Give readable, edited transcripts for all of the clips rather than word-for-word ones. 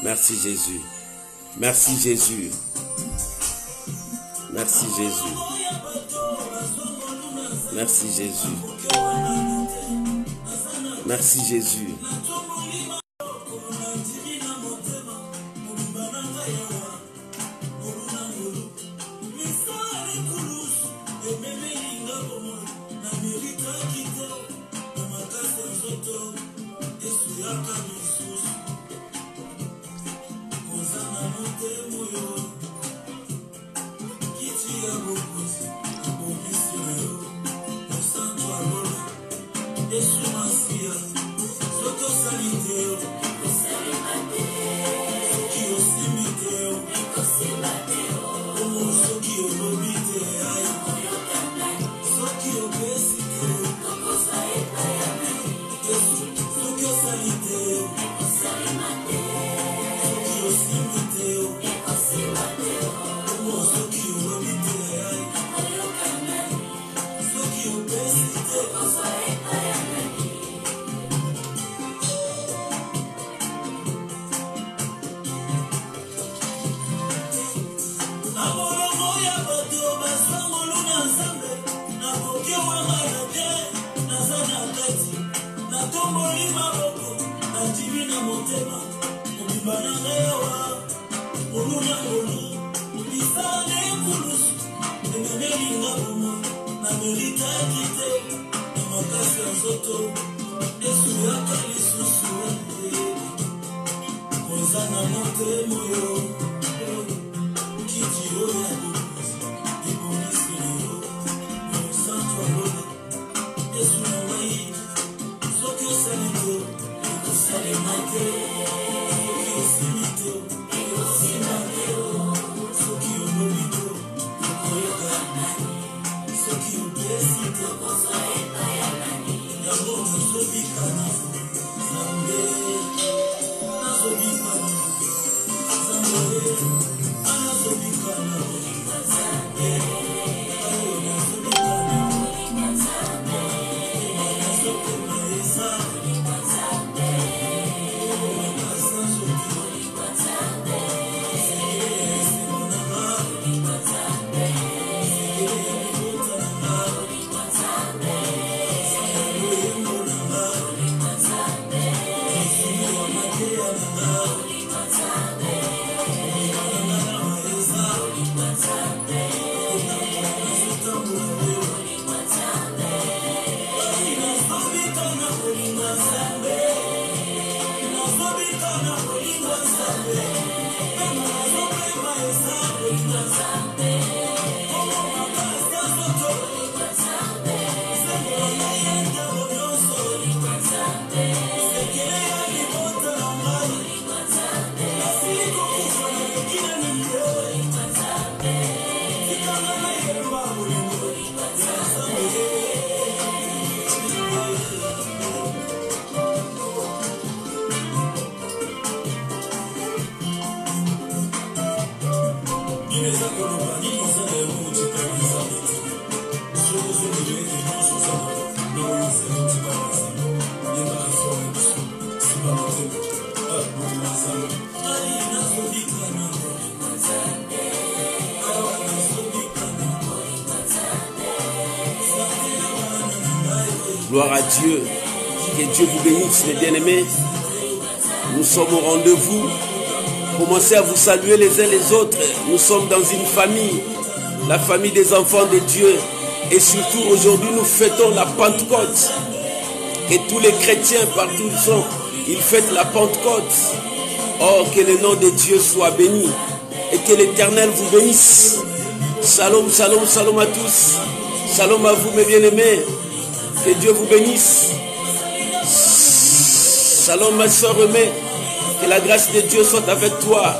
Merci Jésus. Merci Jésus. Merci Jésus. Merci Jésus. Merci Jésus. Gloire à Dieu. Que Dieu vous bénisse, mes bien-aimés. Nous sommes au rendez-vous. Commencez à vous saluer les uns les autres. Nous sommes dans une famille, la famille des enfants de Dieu. Et surtout, aujourd'hui, nous fêtons la Pentecôte. Que tous les chrétiens, partout où ils sont, ils fêtent la Pentecôte. Oh, que le nom de Dieu soit béni. Et que l'Éternel vous bénisse. Shalom, shalom, shalom à tous. Shalom à vous, mes bien-aimés. Que Dieu vous bénisse. Shalom, ma soeur Remé. Que la grâce de Dieu soit avec toi.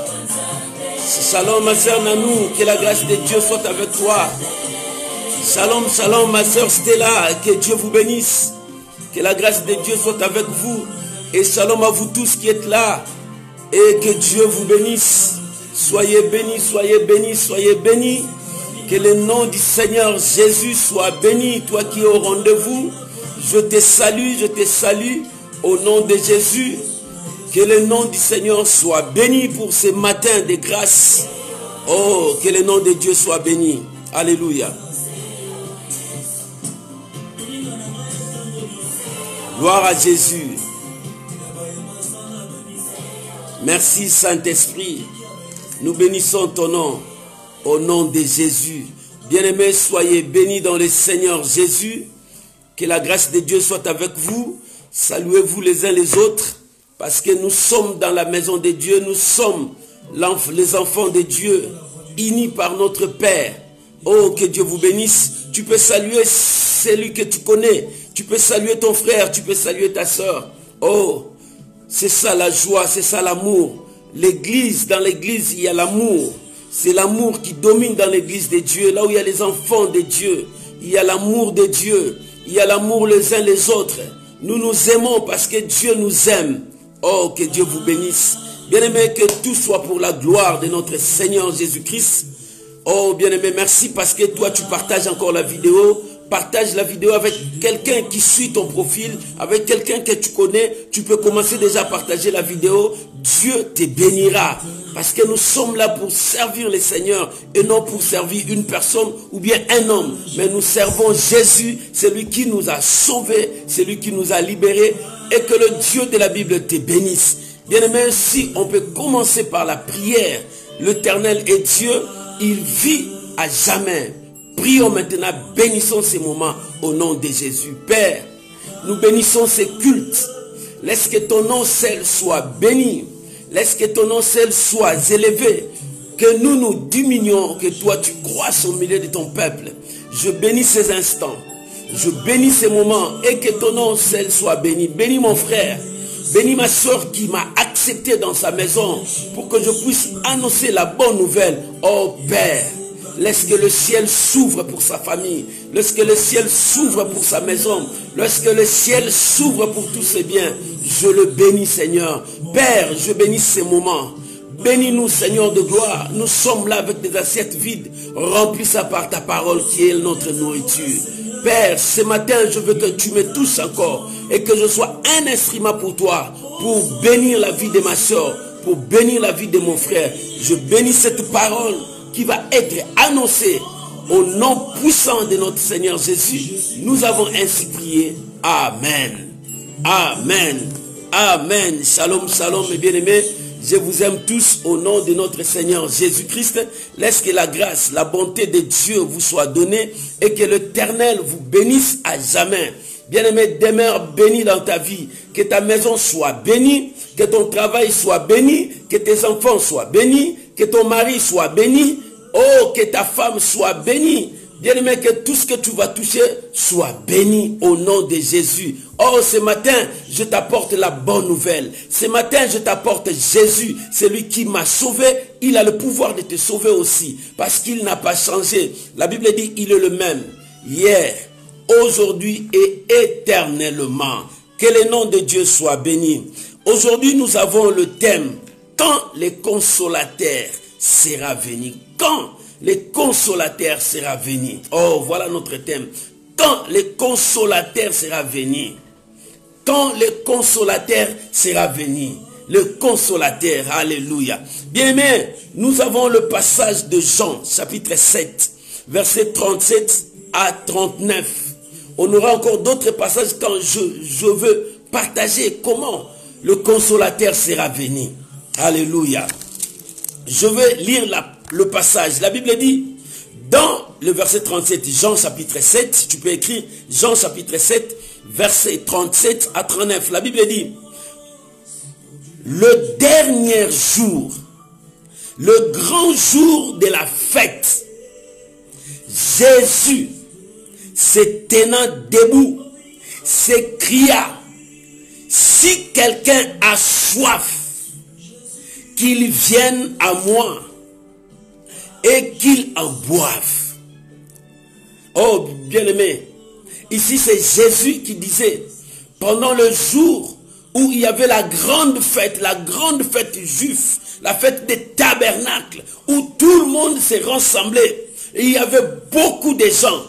Shalom, ma soeur Nanou. Que la grâce de Dieu soit avec toi. Shalom, shalom, ma soeur Stella. Que Dieu vous bénisse. Que la grâce de Dieu soit avec vous. Et shalom à vous tous qui êtes là. Et que Dieu vous bénisse. Soyez bénis, soyez bénis, soyez bénis. Que le nom du Seigneur Jésus soit béni. Toi qui es au rendez-vous, je te salue au nom de Jésus. Que le nom du Seigneur soit béni pour ce matin de grâce. Oh, que le nom de Dieu soit béni. Alléluia. Gloire à Jésus. Merci Saint-Esprit. Nous bénissons ton nom au nom de Jésus. Bien-aimés, soyez bénis dans le Seigneur Jésus. Que la grâce de Dieu soit avec vous. Saluez-vous les uns les autres. Parce que nous sommes dans la maison de Dieu. Nous sommes les enfants de Dieu. Unis par notre Père. Oh, que Dieu vous bénisse. Tu peux saluer celui que tu connais. Tu peux saluer ton frère. Tu peux saluer ta soeur. Oh, c'est ça la joie. C'est ça l'amour. L'église, dans l'église, il y a l'amour. C'est l'amour qui domine dans l'église de Dieu. Là où il y a les enfants de Dieu. Il y a l'amour de Dieu. Il y a l'amour les uns les autres. Nous nous aimons parce que Dieu nous aime. Oh, que Dieu vous bénisse. Bien-aimé, que tout soit pour la gloire de notre Seigneur Jésus-Christ. Oh, bien-aimé, merci parce que toi, tu partages encore la vidéo. Partage la vidéo avec quelqu'un qui suit ton profil, avec quelqu'un que tu connais. Tu peux commencer déjà à partager la vidéo. Dieu te bénira. Parce que nous sommes là pour servir le Seigneur et non pour servir une personne ou bien un homme. Mais nous servons Jésus, celui qui nous a sauvés, celui qui nous a libérés. Et que le Dieu de la Bible te bénisse. Bien-aimé, si on peut commencer par la prière, l'Éternel est Dieu, il vit à jamais. Prions maintenant, bénissons ces moments au nom de Jésus. Père, nous bénissons ces cultes. Laisse que ton nom seul soit béni. Laisse que ton nom seul soit élevé. Que nous nous diminuons, que toi tu croisses au milieu de ton peuple. Je bénis ces instants. Je bénis ces moments et que ton nom seul soit béni. Bénis mon frère. Bénis ma soeur qui m'a accepté dans sa maison pour que je puisse annoncer la bonne nouvelle. Oh Père, laisse que le ciel s'ouvre pour sa famille. Laisse que le ciel s'ouvre pour sa maison. Laisse que le ciel s'ouvre pour tous ses biens. Je le bénis, Seigneur. Père, je bénis ces moments. Bénis-nous, Seigneur de gloire. Nous sommes là avec des assiettes vides. Remplis ça par ta parole qui est notre nourriture. Père, ce matin, je veux que tu me touches encore et que je sois un instrument pour toi, pour bénir la vie de ma soeur, pour bénir la vie de mon frère. Je bénis cette parole qui va être annoncée au nom puissant de notre Seigneur Jésus. Nous avons ainsi prié. Amen. Amen. Amen. Shalom, shalom, mes bien-aimés. Je vous aime tous au nom de notre Seigneur Jésus-Christ. Laisse que la grâce, la bonté de Dieu vous soit donnée et que l'Éternel vous bénisse à jamais. Bien-aimé, demeure béni dans ta vie. Que ta maison soit bénie, que ton travail soit béni, que tes enfants soient bénis, que ton mari soit béni, oh, que ta femme soit bénie. Bien-aimé, que tout ce que tu vas toucher soit béni au nom de Jésus. Oh, ce matin, je t'apporte la bonne nouvelle. Ce matin, je t'apporte Jésus, celui qui m'a sauvé. Il a le pouvoir de te sauver aussi, parce qu'il n'a pas changé. La Bible dit, il est le même, hier, aujourd'hui et éternellement. Que le nom de Dieu soit béni. Aujourd'hui, nous avons le thème, quand le consolateur sera venu. Quand le consolateur sera venu. Oh, voilà notre thème. Quand le consolateur sera venu. Quand le consolateur sera venu. Le consolateur, alléluia. Bien aimé, nous avons le passage de Jean, chapitre 7, verset 37 à 39. On aura encore d'autres passages quand je veux partager comment le consolateur sera venu. Alléluia. Je veux lire le passage. La Bible dit, dans le verset 37, Jean chapitre 7, tu peux écrire Jean chapitre 7, verset 37 à 39. La Bible dit, le dernier jour, le grand jour de la fête, Jésus, se tenant debout, s'écria, si quelqu'un a soif, qu'il vienne à moi et qu'il en boive. Oh, bien-aimé, ici c'est Jésus qui disait, pendant le jour où il y avait la grande fête juive, la fête des tabernacles, où tout le monde s'est rassemblé, et il y avait beaucoup de gens.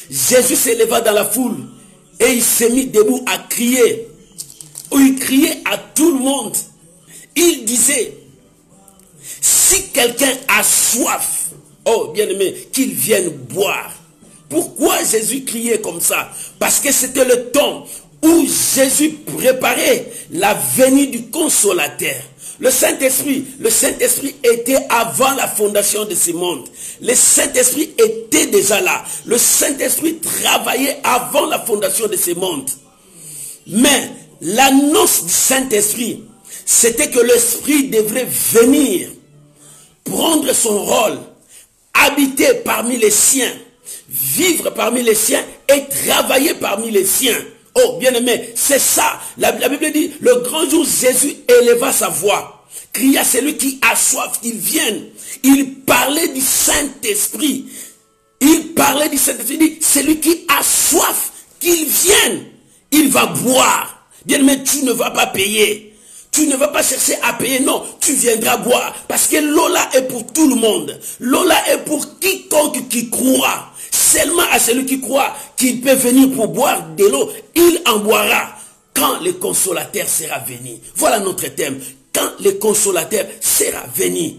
Jésus s'éleva dans la foule et il s'est mis debout à crier. Où il criait à tout le monde. Il disait, si quelqu'un a soif, oh bien-aimé, qu'il vienne boire. Pourquoi Jésus criait comme ça? Parce que c'était le temps où Jésus préparait la venue du Consolateur. Le Saint-Esprit était avant la fondation de ce monde. Le Saint-Esprit était déjà là. Le Saint-Esprit travaillait avant la fondation de ce monde. Mais l'annonce du Saint-Esprit, c'était que l'Esprit devrait venir, prendre son rôle, habiter parmi les siens, vivre parmi les siens et travailler parmi les siens. Oh, bien-aimé, c'est ça. La Bible dit, le grand jour, Jésus éleva sa voix, cria à celui qui a soif qu'il vienne. Il parlait du Saint-Esprit. Il parlait du Saint-Esprit. Il dit, celui qui a soif qu'il vienne. Il va boire. Bien-aimé, tu ne vas pas payer. Tu ne vas pas chercher à payer, non, tu viendras boire. Parce que l'eau là est pour tout le monde. L'eau là est pour quiconque qui croit. Seulement à celui qui croit qu'il peut venir pour boire de l'eau, il en boira quand le Consolateur sera venu. Voilà notre thème. Quand le Consolateur sera venu.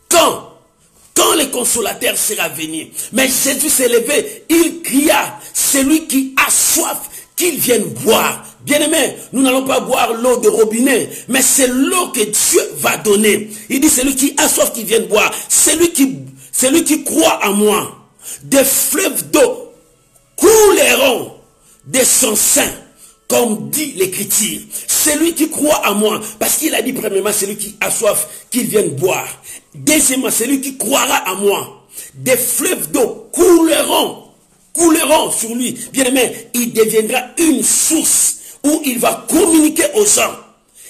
Quand le Consolateur sera venu. Mais Jésus s'est levé, il cria, celui qui a soif, qu'il vienne boire. Bien-aimé, nous n'allons pas boire l'eau de robinet, mais c'est l'eau que Dieu va donner. Il dit, celui qui a soif, qu'il vienne boire. Celui qui croit en moi, des fleuves d'eau couleront de son sein, comme dit l'Écriture. Celui qui croit en moi, parce qu'il a dit premièrement, celui qui a soif, qu'il vienne boire. Deuxièmement, celui qui croira en moi, des fleuves d'eau couleront sur lui. Bien-aimé, il deviendra une source où il va communiquer aux gens.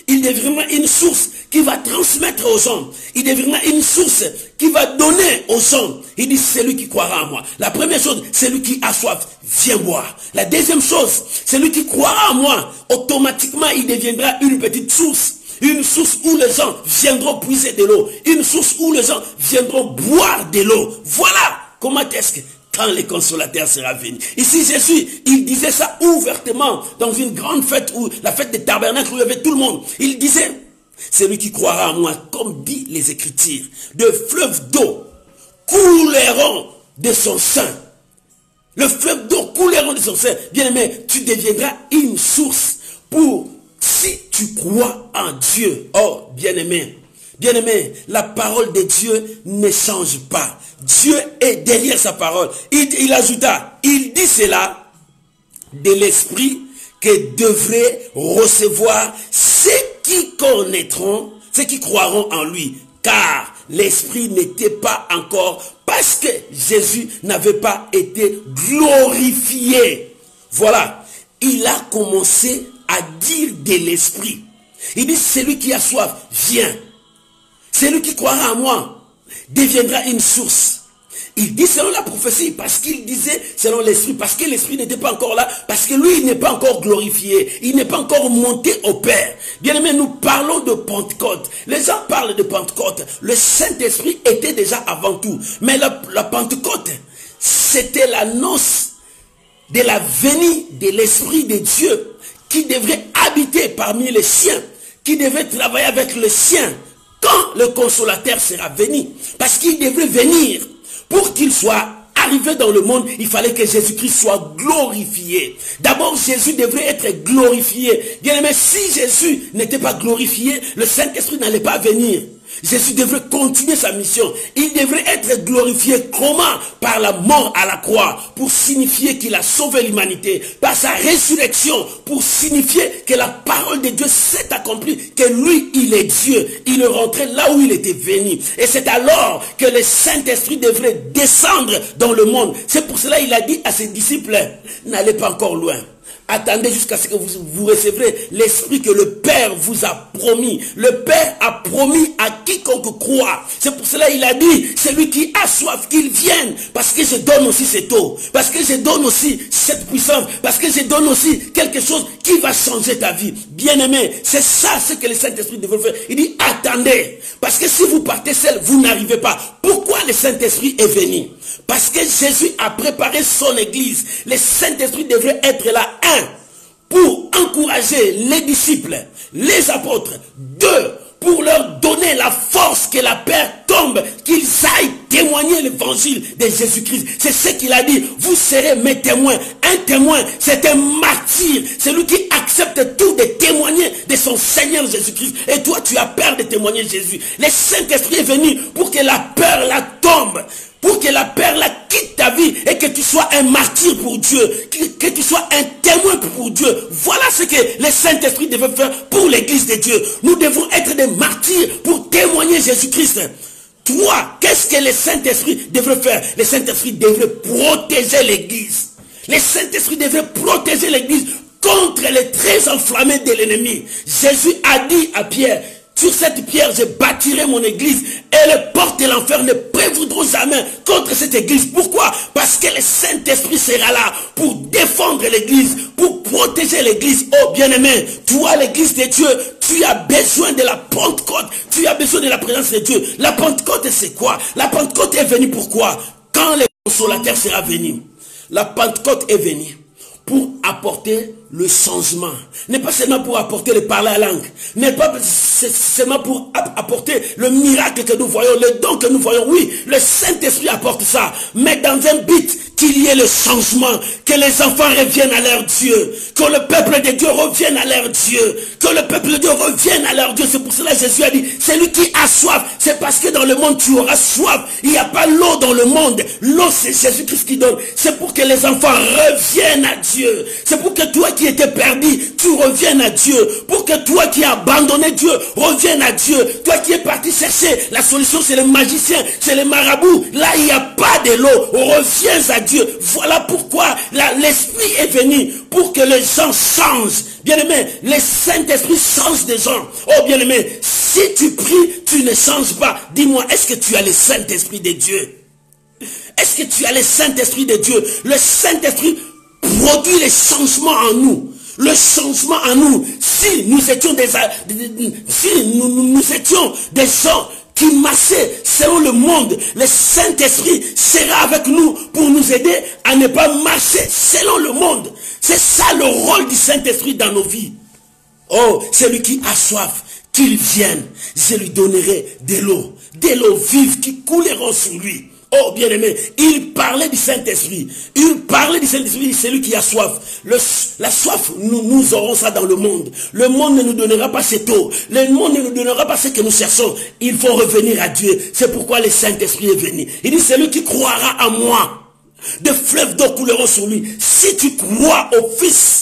Il deviendra une source qui va transmettre aux gens. Il deviendra une source qui va donner aux gens. Il dit, celui qui croira en moi. La première chose, celui qui a soif, viens boire. La deuxième chose, celui qui croira en moi, automatiquement, il deviendra une petite source. Une source où les gens viendront puiser de l'eau. Une source où les gens viendront boire de l'eau. Voilà comment est-ce que quand le Consolateur sera venu. Ici, Jésus, il disait ça ouvertement dans une grande fête, où la fête des tabernacles, où il y avait tout le monde. Il disait, celui qui croira en moi, comme dit les Écritures, de fleuves d'eau couleront de son sein. Le fleuve d'eau couleront de son sein. Bien-aimé, tu deviendras une source pour, si tu crois en Dieu. Oh, bien-aimé. Bien-aimé, la parole de Dieu ne change pas. Dieu est derrière sa parole. Il ajouta, il dit cela de l'Esprit que devraient recevoir ceux qui connaîtront, ceux qui croiront en lui. Car l'Esprit n'était pas encore, parce que Jésus n'avait pas été glorifié. Voilà, il a commencé à dire de l'Esprit. Il dit, celui qui a soif, viens. Celui qui croira en moi deviendra une source. Il dit selon la prophétie, parce qu'il disait selon l'Esprit, parce que l'Esprit n'était pas encore là, parce que lui, il n'est pas encore glorifié, il n'est pas encore monté au Père. Bien aimé, nous parlons de Pentecôte. Les gens parlent de Pentecôte. Le Saint-Esprit était déjà avant tout. Mais la Pentecôte, c'était l'annonce de la venue de l'Esprit de Dieu qui devrait habiter parmi les siens, qui devait travailler avec les siens quand le Consolateur sera venu. Parce qu'il devrait venir. Pour qu'il soit arrivé dans le monde, il fallait que Jésus-Christ soit glorifié. D'abord, Jésus devrait être glorifié. Bien aimé, si Jésus n'était pas glorifié, le Saint-Esprit n'allait pas venir. Jésus devrait continuer sa mission. Il devrait être glorifié. Comment? Par la mort à la croix, pour signifier qu'il a sauvé l'humanité. Par sa résurrection, pour signifier que la parole de Dieu s'est accomplie. Que lui, il est Dieu. Il est rentré là où il était venu. Et c'est alors que le Saint-Esprit devrait descendre dans le monde. C'est pour cela qu'il a dit à ses disciples, n'allez pas encore loin. Attendez jusqu'à ce que vous recevrez l'Esprit que le Père vous a promis. Le Père a promis à quiconque croit. C'est pour cela qu'il a dit, celui qui a soif, qu'il vienne. Parce que je donne aussi cette eau. Parce que je donne aussi cette puissance. Parce que je donne aussi quelque chose qui va changer ta vie. Bien-aimé, c'est ça ce que le Saint-Esprit devrait faire. Il dit, attendez. Parce que si vous partez seul, vous n'arrivez pas. Pourquoi le Saint-Esprit est venu? Parce que Jésus a préparé son église. Le Saint-Esprit devrait être là, pour encourager les disciples, les apôtres, 2, pour leur donner la force que la peur tombe, qu'ils aillent témoigner l'évangile de Jésus-Christ. C'est ce qu'il a dit. Vous serez mes témoins. Un témoin, c'est un martyr. C'est lui qui accepte tout de témoigner de son Seigneur Jésus-Christ. Et toi, tu as peur de témoigner Jésus. Le Saint-Esprit est venu pour que la peur la tombe, pour que la peur la quitte ta vie et que tu sois un martyr pour Dieu, que tu sois un témoin pour Dieu. Voilà ce que le Saint-Esprit devait faire pour l'église de Dieu. Nous devons être des martyrs pour témoigner Jésus-Christ. Toi, qu'est-ce que le Saint-Esprit devrait faire? Le Saint-Esprit devrait protéger l'église. Le Saint-Esprit devrait protéger l'église contre les traits enflammés de l'ennemi. Jésus a dit à Pierre, sur cette pierre, je bâtirai mon église et les portes de l'enfer ne prévaudront jamais contre cette église. Pourquoi? Parce que le Saint-Esprit sera là pour défendre l'église, pour protéger l'église. Oh bien-aimé, toi l'église de Dieu, tu as besoin de la Pentecôte, tu as besoin de la présence de Dieu. La Pentecôte c'est quoi? La Pentecôte est venue pourquoi? Quand le consolateur sera venu. La Pentecôte est venue pour apporter le changement. N'est pas seulement pour apporter le parler à langue. N'est pas seulement pour apporter le miracle que nous voyons, le don que nous voyons. Oui, le Saint-Esprit apporte ça. Mais dans un but qu'il y ait le changement, que les enfants reviennent à leur Dieu, que le peuple de Dieu revienne à leur Dieu, que le peuple de Dieu revienne à leur Dieu. C'est pour cela que Jésus a dit, celui qui a soif, c'est parce que dans le monde tu auras soif. Il n'y a pas l'eau dans le monde. L'eau c'est Jésus-Christ qui donne. C'est pour que les enfants reviennent à Dieu. C'est pour que toi qui étais perdu, tu reviennes à Dieu. Pour que toi qui as abandonné Dieu, reviennes à Dieu. Toi qui es parti chercher la solution, c'est le magicien, c'est le marabout. Là, il n'y a pas de l'eau. Reviens à Dieu. Voilà pourquoi l'Esprit est venu, pour que les gens changent. Bien-aimé, le Saint-Esprit change des gens. Oh bien-aimé, si tu pries, tu ne changes pas. Dis-moi, est-ce que tu as le Saint-Esprit de Dieu? Est-ce que tu as le Saint-Esprit de Dieu? Le Saint-Esprit produit les changements en nous. Le changement en nous. Si nous étions nous étions des gens qui marchaient selon le monde, le Saint-Esprit sera avec nous pour nous aider à ne pas marcher selon le monde. C'est ça le rôle du Saint-Esprit dans nos vies. Oh, celui qui a soif, qu'il vienne, je lui donnerai de l'eau vive qui couleront sur lui. Oh bien-aimé, il parlait du Saint-Esprit. Il parlait du Saint-Esprit, c'est lui qui a soif. La soif, nous aurons ça dans le monde. Le monde ne nous donnera pas cette eau. Le monde ne nous donnera pas ce que nous cherchons. Il faut revenir à Dieu. C'est pourquoi le Saint-Esprit est venu. Il dit, c'est lui qui croira en moi. Des fleuves d'eau couleront sur lui. Si tu crois au Fils,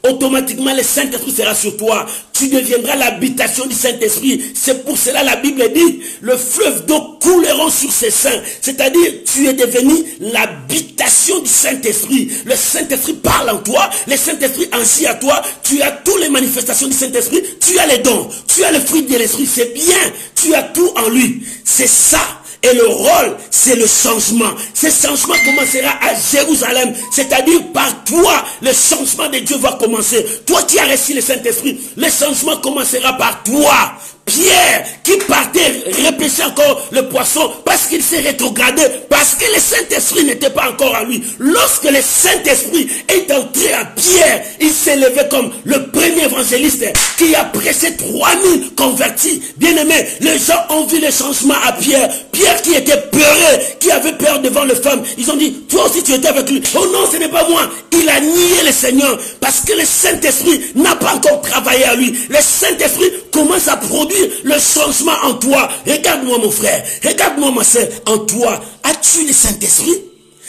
automatiquement le Saint-Esprit sera sur toi. Tu deviendras l'habitation du Saint-Esprit. C'est pour cela la Bible dit, le fleuve d'eau couleront sur ses saints. C'est-à-dire, tu es devenu l'habitation du Saint-Esprit. Le Saint-Esprit parle en toi. Le Saint-Esprit agit à toi. Tu as toutes les manifestations du Saint-Esprit. Tu as les dons. Tu as le fruit de l'Esprit. C'est bien. Tu as tout en lui. C'est ça. Et le rôle, c'est le changement. Ce changement commencera à Jérusalem. C'est-à-dire par toi, le changement de Dieu va commencer. Toi qui as reçu le Saint-Esprit, le changement commencera par toi. Pierre qui partait repêcher encore le poisson parce qu'il s'est rétrogradé, parce que le Saint-Esprit n'était pas encore à lui. Lorsque le Saint-Esprit est entré à Pierre, il s'est levé comme le premier évangéliste qui a prêché 3000 convertis. Bien aimé, les gens ont vu le changement à Pierre. Pierre qui était peureux, qui avait peur devant les femmes. Ils ont dit, toi aussi tu étais avec lui. Oh non, ce n'est pas moi. Il a nié le Seigneur parce que le Saint-Esprit n'a pas encore travaillé à lui. Le Saint-Esprit commence à produire le changement en toi. Regarde-moi mon frère, regarde-moi ma soeur, en toi. As-tu le Saint-Esprit?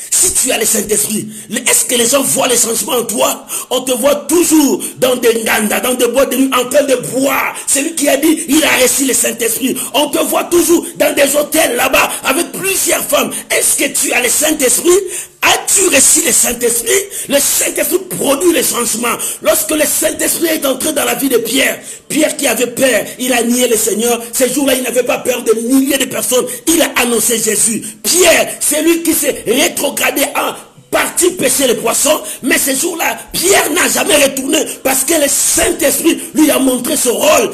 Si tu as le Saint-Esprit, est-ce que les gens voient les changements en toi? On te voit toujours dans des ngandas, dans des boîtes de nuit, en train de boire. Celui qui a dit, il a reçu le Saint-Esprit. On te voit toujours dans des hôtels là-bas, avec plusieurs femmes. Est-ce que tu as le Saint-Esprit? As-tu reçu le Saint-Esprit? Le Saint-Esprit produit les changements. Lorsque le Saint-Esprit est entré dans la vie de Pierre, Pierre qui avait peur, il a nié le Seigneur. Ce jour-là, il n'avait pas peur de milliers de personnes. Il a annoncé Jésus. Pierre, c'est lui qui s'est rétrogradé en parti pêcher les poissons, mais ce jour-là, Pierre n'a jamais retourné parce que le Saint-Esprit lui a montré ce rôle.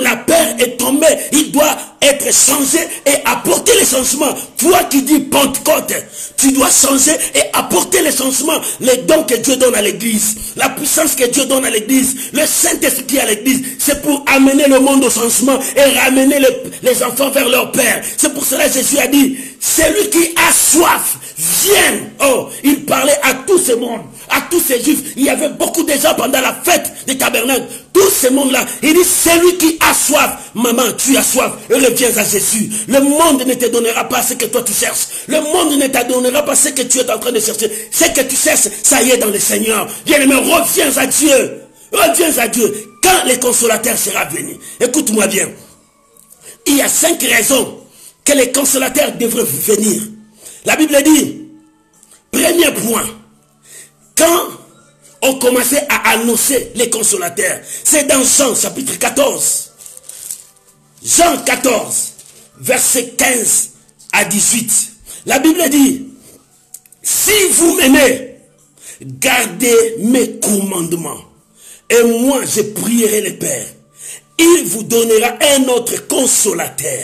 La peur est tombée. Il doit être changé et apporter les changements. Toi qui dis Pentecôte, tu dois changer et apporter les changements, les dons que Dieu donne à l'église, la puissance que Dieu donne à l'église, le Saint-Esprit qui est à l'église. C'est pour amener le monde au changement et ramener les enfants vers leur Père. C'est pour cela que Jésus a dit, celui qui a soif, vienne. Oh, il parlait à tout ce monde, à tous ces juifs. Il y avait beaucoup de gens pendant la fête des tabernacles. Tout ce monde-là, il dit, celui qui a soif, maman, tu as soif, reviens à Jésus. Le monde ne te donnera pas ce que toi tu cherches. Le monde ne te donnera pas ce que tu es en train de chercher. Ce que tu cherches, ça y est dans le Seigneur. Bien-aimé, reviens à Dieu. Reviens à Dieu. Quand le consolateur sera venu, écoute-moi bien. Il y a 5 raisons que les consolateurs devraient venir. La Bible dit, premier point, quand on commençait à annoncer les consolateurs, c'est dans Jean chapitre 14. Jean 14, verset 15 à 18. La Bible dit, si vous m'aimez, gardez mes commandements. Et moi, je prierai le Père. Il vous donnera un autre consolateur,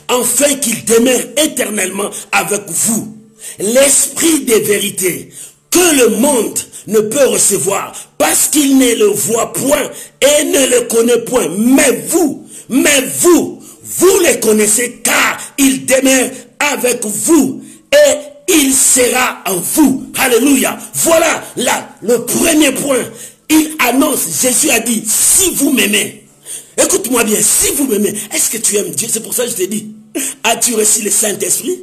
afin qu'il demeure éternellement avec vous. L'esprit de vérité, que le monde ne peut recevoir, parce qu'il ne le voit point et ne le connaît point. Mais vous le connaissez, car il demeure avec vous et il sera en vous. Alléluia. Voilà là le premier point. Il annonce, Jésus a dit, si vous m'aimez, écoute-moi bien, si vous m'aimez, est-ce que tu aimes Dieu? C'est pour ça que je te dis, as-tu reçu le Saint-Esprit?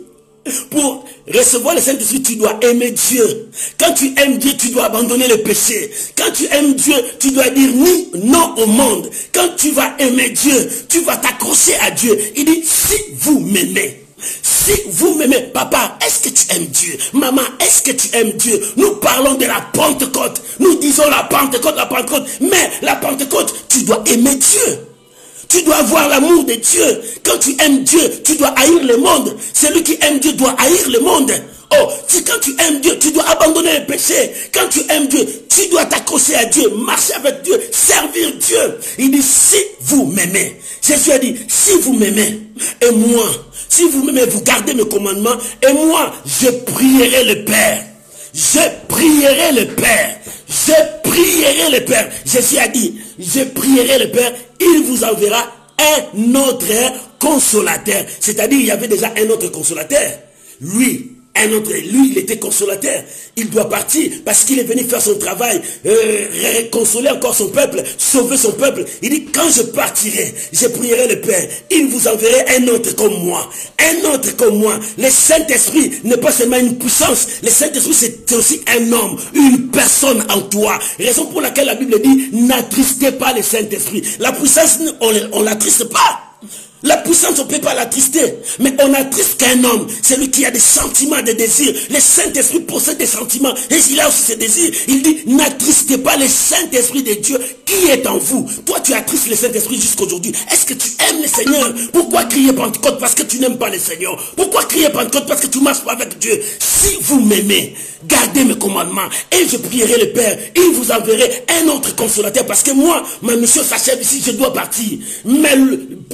Pour recevoir le Saint-Esprit, tu dois aimer Dieu. Quand tu aimes Dieu, tu dois abandonner le péché. Quand tu aimes Dieu, tu dois dire non au monde. Quand tu vas aimer Dieu, tu vas t'accrocher à Dieu. Il dit, si vous m'aimez. Si vous m'aimez, papa, est-ce que tu aimes Dieu? Maman, est-ce que tu aimes Dieu? Nous parlons de la Pentecôte. Nous disons la Pentecôte. Mais la Pentecôte, tu dois aimer Dieu. Tu dois avoir l'amour de Dieu. Quand tu aimes Dieu, tu dois haïr le monde. Celui qui aime Dieu doit haïr le monde. Oh, quand tu aimes Dieu, tu dois abandonner le péché. Quand tu aimes Dieu, tu dois t'accrocher à Dieu, marcher avec Dieu, servir Dieu. Il dit, si vous m'aimez. Jésus a dit, si vous m'aimez, et moi, si vous m'aimez, vous gardez mes commandements, et moi, je prierai le Père. Je prierai le Père. Je prierai le Père. Jésus a dit, je prierai le Père, il vous enverra un autre consolateur. C'est-à-dire, il y avait déjà un autre consolateur. Lui, il était consolateur. Il doit partir parce qu'il est venu faire son travail, consoler encore son peuple, sauver son peuple. Il dit, quand je partirai, je prierai le Père. Il vous enverra un autre comme moi. Un autre comme moi. Le Saint-Esprit n'est pas seulement une puissance. Le Saint-Esprit, c'est aussi un homme, une personne en toi. Raison pour laquelle la Bible dit, n'attristez pas le Saint-Esprit. La puissance, on l'attriste pas. La puissance, on ne peut pas l'attrister. Mais on attriste qu'un homme, celui qui a des sentiments, des désirs. Le Saint-Esprit possède des sentiments. Et il a aussi ses désirs. Il dit, n'attristez pas le Saint-Esprit de Dieu qui est en vous. Toi, tu attristes le Saint-Esprit jusqu'aujourd'hui. Est-ce que tu aimes le Seigneur? Pourquoi crier Pentecôte? Parce que tu n'aimes pas le Seigneur. Pourquoi crier Pentecôte? Parce que tu ne marches pas avec Dieu. Si vous m'aimez, gardez mes commandements et je prierai le Père. Il vous enverrai un autre consolateur. Parce que moi, ma mission s'achève ici, je dois partir. Mais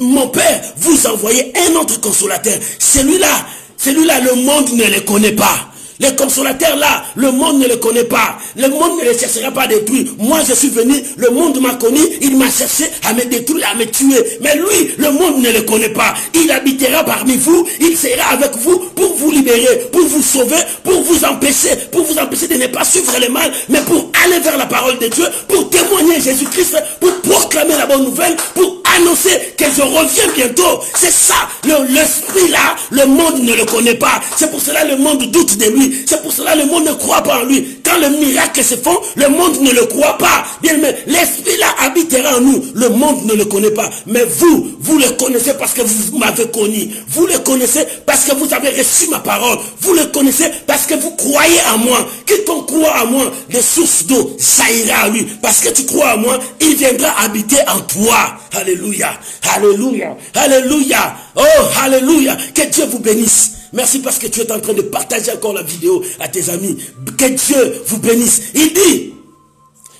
mon Père vous envoyez un autre consolateur. Celui-là, le monde ne le connaît pas. Les consolateurs là, le monde ne le connaît pas. Le monde ne les cherchera pas à détruire. Moi je suis venu, le monde m'a connu, il m'a cherché à me détruire, à me tuer. Mais lui, le monde ne le connaît pas. Il habitera parmi vous, il sera avec vous pour vous libérer, pour vous sauver, pour vous empêcher de ne pas suivre le mal, mais pour aller vers la parole de Dieu, pour témoigner Jésus-Christ, pour proclamer la bonne nouvelle, pour annoncer que je reviens bientôt. C'est ça, l'esprit là, le monde ne le connaît pas. C'est pour cela le monde doute de lui. C'est pour cela que le monde ne croit pas en lui. Quand le miracle se font, le monde ne le croit pas. Bien, mais l'esprit là habitera en nous. Le monde ne le connaît pas. Mais vous le connaissez parce que vous m'avez connu. Vous le connaissez parce que vous avez reçu ma parole. Vous le connaissez parce que vous croyez en moi. Quiconque croit en moi, des sources d'eau jaillira à lui. Parce que tu crois en moi, il viendra habiter en toi. Alléluia. Alléluia. Alléluia. Oh, alléluia. Que Dieu vous bénisse. Merci parce que tu es en train de partager encore la vidéo à tes amis. Que Dieu vous bénisse. Il dit,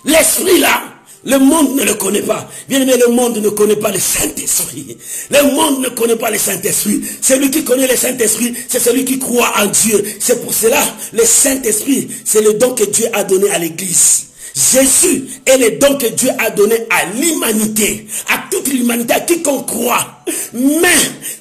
l'esprit là, Le monde ne le connaît pas. Bien aimé, le monde ne connaît pas le Saint-Esprit. Le monde ne connaît pas le Saint-Esprit. Celui qui connaît le Saint-Esprit, c'est celui qui croit en Dieu. C'est pour cela, le Saint-Esprit, c'est le don que Dieu a donné à l'Église. Jésus est le don que Dieu a donné à l'humanité, à toute l'humanité, à quiconque croit. Mais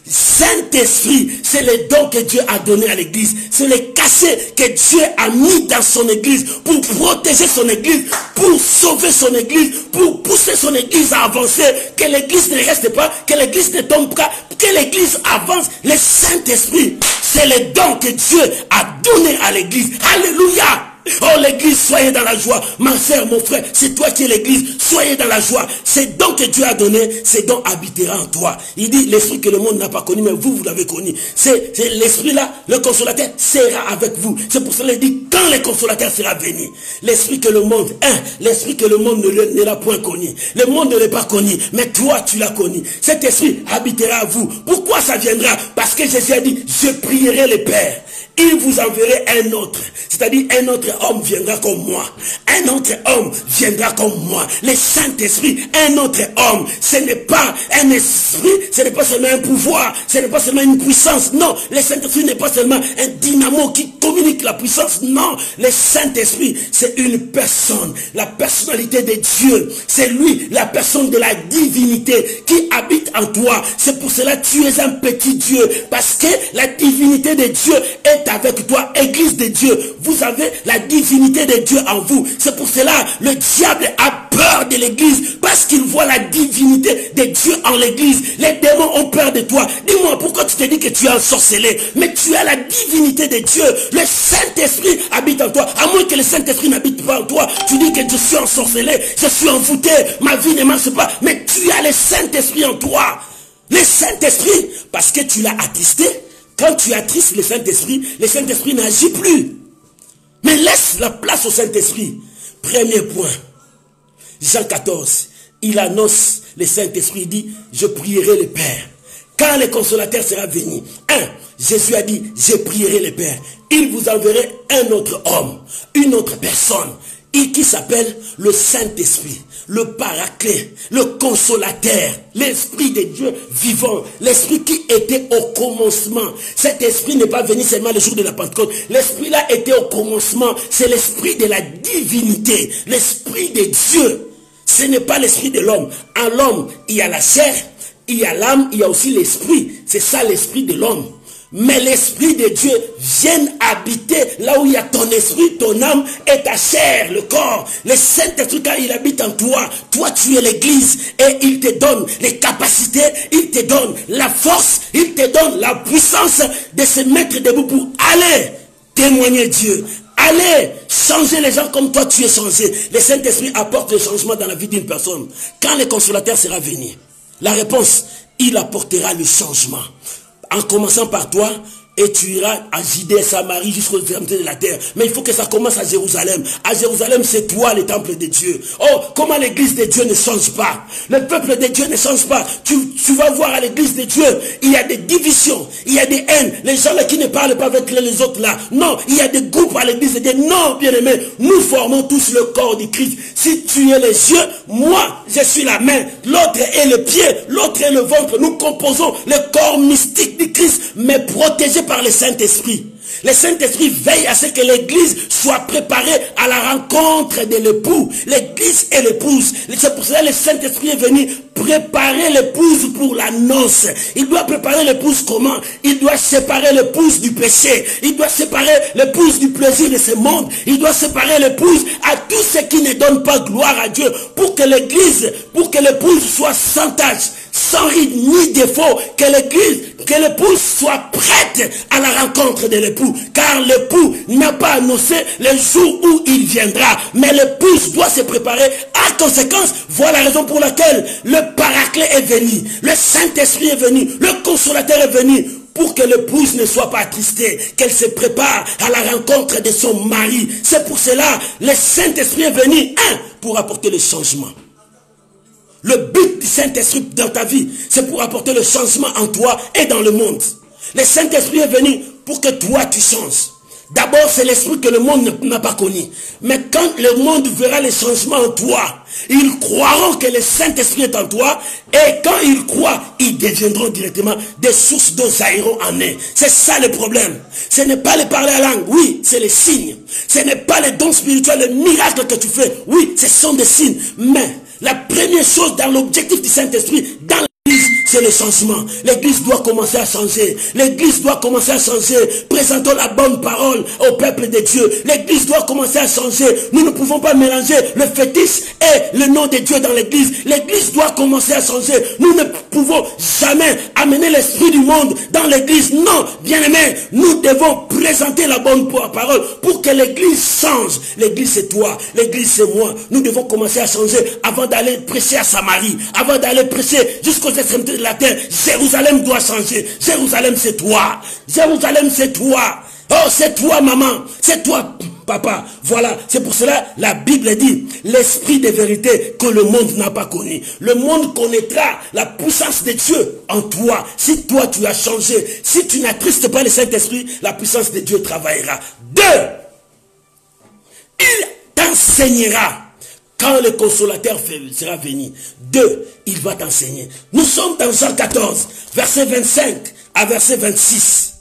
Saint-Esprit, c'est le don que Dieu a donné à l'Église. C'est le cachet que Dieu a mis dans son Église pour protéger son Église, pour sauver son Église, pour pousser son Église à avancer, que l'Église ne reste pas, que l'Église ne tombe pas, que l'Église avance. Le Saint-Esprit, c'est le don que Dieu a donné à l'Église. Alléluia! Oh l'église, soyez dans la joie. Ma soeur, mon frère, c'est toi qui es l'église. Soyez dans la joie. C'est donc que Dieu a donné, c'est donc habitera en toi. Il dit l'esprit que le monde n'a pas connu, mais vous l'avez connu. C'est l'esprit là, le consolateur sera avec vous. C'est pour cela qu'il dit quand le consolateur sera venu. L'esprit que le monde, l'esprit que le monde ne l'a point connu. Le monde ne l'a pas connu, mais toi tu l'as connu. Cet esprit habitera à vous. Pourquoi ça viendra? Parce que Jésus a dit, je prierai le Père. Il vous enverrait un autre. C'est-à-dire un autre homme viendra comme moi. Un autre homme viendra comme moi. Le Saint-Esprit, un autre homme. Ce n'est pas un esprit, ce n'est pas seulement un pouvoir, ce n'est pas seulement une puissance. Non, le Saint-Esprit n'est pas seulement un dynamo qui communique la puissance. Non, le Saint-Esprit, c'est une personne. La personnalité de Dieu. C'est lui, la personne de la divinité qui habite en toi. C'est pour cela que tu es un petit Dieu. Parce que la divinité de Dieu est avec toi, église de Dieu. Vous avez la divinité de Dieu en vous. C'est pour cela le diable a peur de l'église, parce qu'il voit la divinité de Dieu en l'église. Les démons ont peur de toi. Dis-moi, pourquoi tu te dis que tu es ensorcelé? Mais tu as la divinité de Dieu. Le Saint-Esprit habite en toi. À moins que le Saint-Esprit n'habite pas en toi, tu dis que je suis ensorcelé, je suis envoûté, ma vie ne marche pas. Mais tu as le Saint-Esprit en toi. Le Saint-Esprit, parce que tu l'as attristé. Quand tu attristes le Saint-Esprit n'agit plus. Mais laisse la place au Saint-Esprit. Premier point. Jean 14. Il annonce le Saint-Esprit. Il dit, je prierai le Père. Quand le consolateur sera venu. Jésus a dit, je prierai le Père. Il vous enverrait un autre homme. Une autre personne. Qui s'appelle le Saint-Esprit, le Paraclet, le Consolateur, l'Esprit de Dieu vivant, l'Esprit qui était au commencement. Cet Esprit n'est pas venu seulement le jour de la Pentecôte. L'Esprit là était au commencement. C'est l'Esprit de la divinité, l'Esprit de Dieu. Ce n'est pas l'Esprit de l'homme. En l'homme, il y a la chair, il y a l'âme, il y a aussi l'Esprit. C'est ça l'Esprit de l'homme. Mais l'Esprit de Dieu vient habiter là où il y a ton esprit, ton âme et ta chair, le corps. Le Saint-Esprit, quand il habite en toi, toi tu es l'église et il te donne les capacités, il te donne la force, il te donne la puissance de se mettre debout pour aller témoigner Dieu. Allez changer les gens comme toi tu es changé. Le Saint-Esprit apporte le changement dans la vie d'une personne. Quand le consolateur sera venu, la réponse, il apportera le changement. En commençant par toi, et tu iras à Judée, Samarie, jusqu'aux extrémités de la terre. Mais il faut que ça commence à Jérusalem. À Jérusalem, c'est toi le temple de Dieu. Oh, comment l'église de Dieu ne change pas? Le peuple de Dieu ne change pas. Tu vas voir à l'église de Dieu, il y a des divisions, il y a des haines. Les gens là qui ne parlent pas avec les autres là. Non, il y a des groupes à l'église de Dieu. Non, bien aimé, nous formons tous le corps du Christ. Si tu es les yeux, moi, je suis la main. L'autre est le pied, l'autre est le ventre. Nous composons le corps mystique du Christ, mais protégé par le Saint-Esprit. Le Saint-Esprit veille à ce que l'église soit préparée à la rencontre de l'époux. L'église et l'épouse. C'est pour cela que le Saint-Esprit est venu préparer l'épouse pour la noce. Il doit préparer l'épouse comment? Il doit séparer l'épouse du péché. Il doit séparer l'épouse du plaisir de ce monde. Il doit séparer l'épouse à tout ce qui ne donne pas gloire à Dieu. Pour que l'église, pour que l'épouse soit sans tache, sans ride ni défaut, que l'église, que l'épouse soit prête à la rencontre de l'époux. Car l'époux n'a pas annoncé le jour où il viendra. Mais l'épouse doit se préparer. À conséquence, voilà la raison pour laquelle le Paraclet est venu. Le Saint-Esprit est venu. Le Consolateur est venu. Pour que l'épouse ne soit pas attristée, qu'elle se prépare à la rencontre de son mari. C'est pour cela, le Saint-Esprit est venu, pour apporter le changement. Le but du Saint-Esprit dans ta vie, c'est pour apporter le changement en toi et dans le monde. Le Saint-Esprit est venu pour que toi tu changes. D'abord, c'est l'esprit que le monde n'a pas connu. Mais quand le monde verra les changements en toi, ils croiront que le Saint-Esprit est en toi. Et quand ils croient, ils deviendront directement des sources d'eau jailliront en eux. C'est ça le problème. Ce n'est pas le parler à langue. Oui, c'est les signes. Ce n'est pas les dons spirituels, les miracles que tu fais. Oui, ce sont des signes. Mais la première chose dans l'objectif du Saint-Esprit, dans l'église, c'est le changement. L'église doit commencer à changer. L'église doit commencer à changer. Présentons la bonne parole au peuple de Dieu. L'église doit commencer à changer. Nous ne pouvons pas mélanger le fétiche et le nom de Dieu dans l'église. L'église doit commencer à changer. Nous ne pouvons jamais amener l'esprit du monde dans l'église. Non, bien-aimés, nous devons présenter la bonne parole pour que l'église change. L'église c'est toi, l'église c'est moi. Nous devons commencer à changer avant d'aller prêcher à Samarie, avant d'aller prêcher jusqu'aux extrémités de la terre. Jérusalem doit changer. Jérusalem c'est toi. Jérusalem c'est toi. Oh, c'est toi maman, c'est toi papa. Voilà, c'est pour cela la Bible dit l'esprit de vérité que le monde n'a pas connu. Le monde connaîtra la puissance de Dieu en toi. Si toi tu as changé, si tu n'attristes pas le Saint-Esprit, la puissance de Dieu travaillera. 2. Il t'enseignera. Quand le consolateur sera venu. 2. Il va t'enseigner. Nous sommes dans Jean 14, verset 25 à verset 26.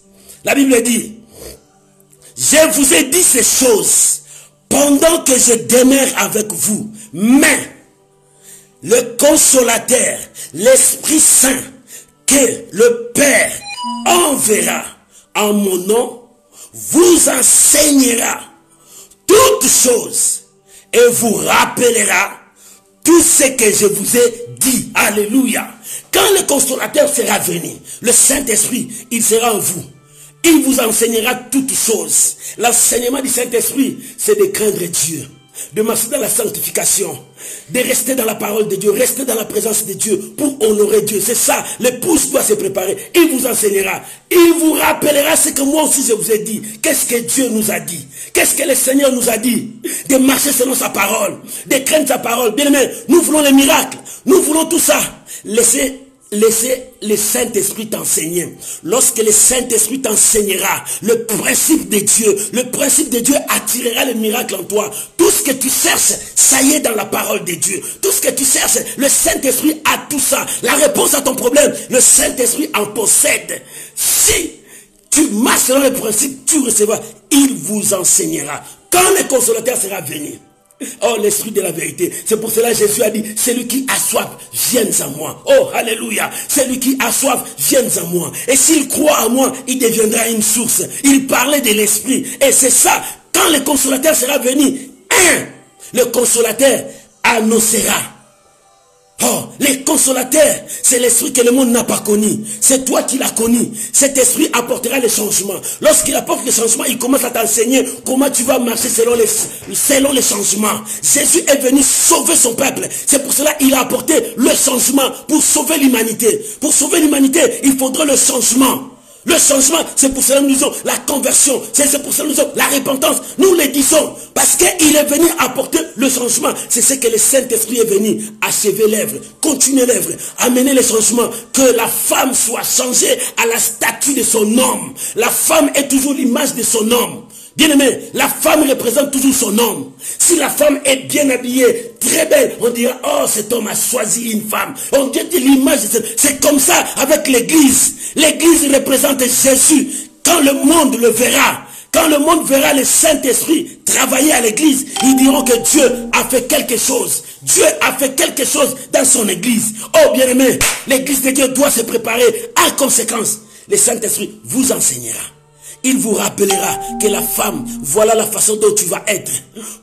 La Bible dit: je vous ai dit ces choses pendant que je demeure avec vous. Mais le consolateur, l'Esprit Saint, que le Père enverra en mon nom, vous enseignera toutes choses et vous rappellera tout ce que je vous ai dit. Alléluia. Quand le consolateur sera venu, le Saint-Esprit, il sera en vous. Il vous enseignera toutes choses. L'enseignement du Saint-Esprit, c'est de craindre Dieu, de marcher dans la sanctification, de rester dans la parole de Dieu, rester dans la présence de Dieu pour honorer Dieu. C'est ça, l'épouse doit se préparer. Il vous enseignera, il vous rappellera ce que moi aussi je vous ai dit. Qu'est-ce que Dieu nous a dit? Qu'est-ce que le Seigneur nous a dit? De marcher selon sa parole, de craindre sa parole. Bien aimé, nous voulons les miracles, nous voulons tout ça. Laissez le Saint-Esprit t'enseigner. Lorsque le Saint-Esprit t'enseignera le principe de Dieu attirera le miracle en toi. Tout ce que tu cherches, ça y est dans la parole de Dieu. Tout ce que tu cherches, le Saint-Esprit a tout ça. La réponse à ton problème, le Saint-Esprit en possède. Si tu marches selon le principe, tu recevras. Il vous enseignera. Quand le consolateur sera venu, oh, l'esprit de la vérité. C'est pour cela que Jésus a dit, celui qui a soif, vienne à moi. Oh, alléluia. Celui qui a soif, vienne à moi. Et s'il croit à moi, il deviendra une source. Il parlait de l'esprit. Et c'est ça, quand le consolateur sera venu, le consolateur annoncera. Oh, les consolateurs, c'est l'esprit que le monde n'a pas connu. C'est toi qui l'as connu. Cet esprit apportera le changement. Lorsqu'il apporte le changement, il commence à t'enseigner comment tu vas marcher selon les changements. Jésus est venu sauver son peuple. C'est pour cela qu'il a apporté le changement pour sauver l'humanité. Pour sauver l'humanité, il faudra le changement. Le changement, c'est pour cela que nous disons la conversion, c'est pour cela que nous disons la repentance. Nous le disons parce qu'il est venu apporter le changement. C'est ce que le Saint-Esprit est venu achever l'œuvre, continuer l'œuvre, amener le changement, que la femme soit changée à la statue de son homme. La femme est toujours l'image de son homme. Bien aimé, la femme représente toujours son homme. Si la femme est bien habillée, très belle, on dira, oh, cet homme a choisi une femme. On dit l'image, c'est comme ça avec l'église. L'église représente Jésus. Quand le monde le verra, quand le monde verra le Saint-Esprit travailler à l'église, ils diront que Dieu a fait quelque chose. Dieu a fait quelque chose dans son église. Oh, bien aimé, l'église de Dieu doit se préparer. En conséquence, le Saint-Esprit vous enseignera. Il vous rappellera que la femme, voilà la façon dont tu vas être.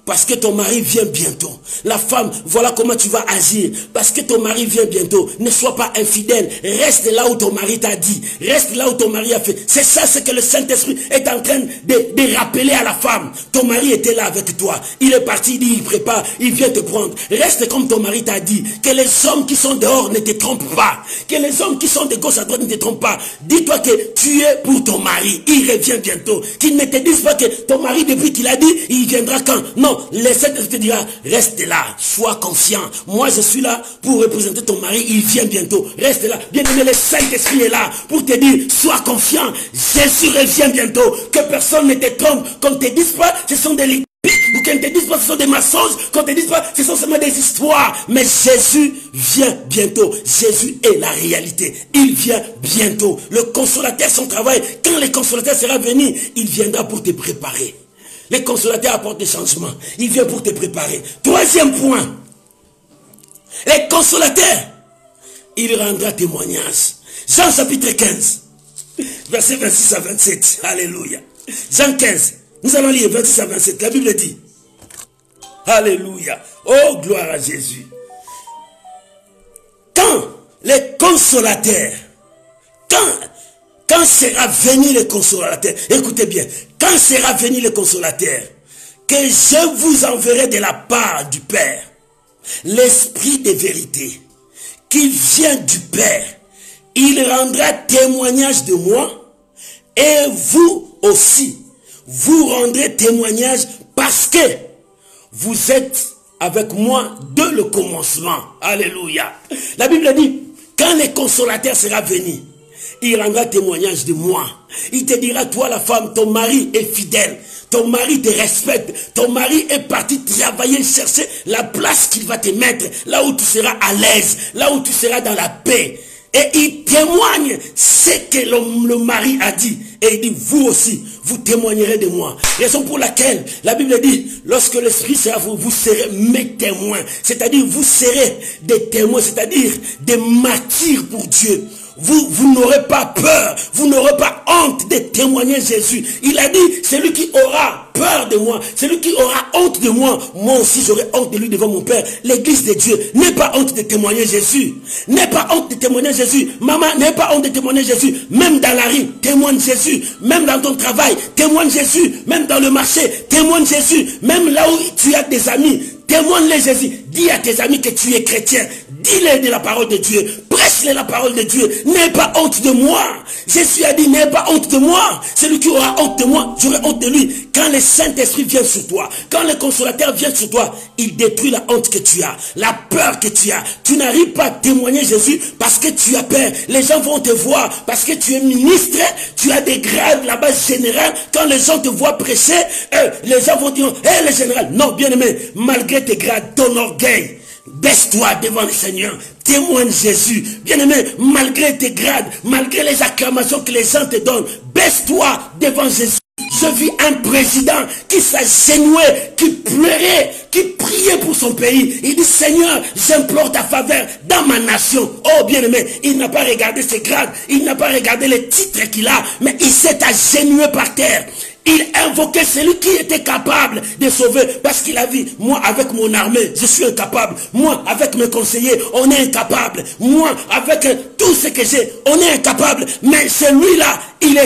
Parce que ton mari vient bientôt. La femme, voilà comment tu vas agir. Parce que ton mari vient bientôt. Ne sois pas infidèle. Reste là où ton mari t'a dit. Reste là où ton mari a fait. C'est ça ce que le Saint-Esprit est en train de rappeler à la femme. Ton mari était là avec toi. Il est parti, il prépare, il vient te prendre. Reste comme ton mari t'a dit. Que les hommes qui sont dehors ne te trompent pas. Que les hommes qui sont de gauche à droite ne te trompent pas. Dis-toi que tu es pour ton mari. Il revient vient bientôt. Qu'il ne te dise pas que ton mari, depuis qu'il a dit, il viendra quand. Non, le Saint-Esprit te dira, reste là, sois confiant. Moi, je suis là pour représenter ton mari, il vient bientôt. Reste là. Bien aimé, le Saint-Esprit est là pour te dire, sois confiant. Jésus revient bientôt. Que personne ne te trompe. Qu'on ne te dise pas, ce sont des liquides. Ou qu'on ne te dise pas, ce sont des mensonges. Qu'on ne te dise pas, ce sont seulement des histoires. Mais Jésus vient bientôt. Jésus est la réalité. Il vient bientôt. Le consolateur, son travail, quand le consolateur sera venu, il viendra pour te préparer. Le consolateur apporte des changements. Il vient pour te préparer. Troisième point. Le consolateur, il rendra témoignage. Jean chapitre 15, verset 26 à 27. Alléluia. Jean 15. Nous allons lire 26 à 27. La Bible dit. Alléluia. Oh, gloire à Jésus. Quand les consolateurs, quand sera venu le consolateur, écoutez bien, quand sera venu le consolateur, que je vous enverrai de la part du Père, l'Esprit de vérité, qui vient du Père, il rendra témoignage de moi, et vous aussi, vous rendrez témoignage parce que vous êtes avec moi de le commencement. Alléluia. La Bible dit, quand le consolateur sera venu, il rendra témoignage de moi. Il te dira, toi la femme, ton mari est fidèle. Ton mari te respecte. Ton mari est parti travailler, chercher la place qu'il va te mettre. Là où tu seras à l'aise. Là où tu seras dans la paix. Et il témoigne ce que le mari a dit. Et il dit, vous aussi, vous témoignerez de moi. Raison pour laquelle la Bible dit, lorsque l'Esprit sera vous, vous serez mes témoins. C'est-à-dire, vous serez des témoins, c'est-à-dire des martyrs pour Dieu. Vous n'aurez pas peur, vous n'aurez pas honte de témoigner Jésus. Il a dit, celui qui aura peur de moi, celui qui aura honte de moi, moi aussi j'aurai honte de lui devant mon Père. L'église de Dieu, n'aie pas honte de témoigner Jésus. N'aie pas honte de témoigner Jésus. Maman, n'aie pas honte de témoigner Jésus. Même dans la rue, témoigne Jésus. Même dans ton travail, témoigne Jésus. Même dans le marché, témoigne Jésus. Même là où tu as des amis, témoigne-les Jésus. Dis à tes amis que tu es chrétien. Dis-les de la parole de Dieu. Prêche-les la parole de Dieu. N'aie pas honte de moi. Jésus a dit, n'aie pas honte de moi. Celui qui aura honte de moi, j'aurai honte de lui. Quand le Saint-Esprit vient sur toi, quand le consolateur vient sur toi, il détruit la honte que tu as, la peur que tu as. Tu n'arrives pas à témoigner Jésus parce que tu as peur. Les gens vont te voir parce que tu es ministre, tu as des grades là-bas général. Quand les gens te voient prêcher, les gens vont dire, hé le général. Non, bien aimé, malgré tes grades, ton orgueil, baisse-toi devant le Seigneur. Témoigne Jésus. Bien-aimé, malgré tes grades, malgré les acclamations que les gens te donnent, baisse-toi devant Jésus. Je vis un président qui s'agenouillait, qui pleurait, qui priait pour son pays. Il dit, Seigneur, j'implore ta faveur dans ma nation. Oh, bien-aimé, il n'a pas regardé ses grades, il n'a pas regardé les titres qu'il a, mais il s'est agenouillé par terre. Il invoquait celui qui était capable de sauver. Parce qu'il a dit, moi avec mon armée, je suis incapable. Moi avec mes conseillers, on est incapable. Moi avec tout ce que j'ai, on est incapable. Mais celui-là, il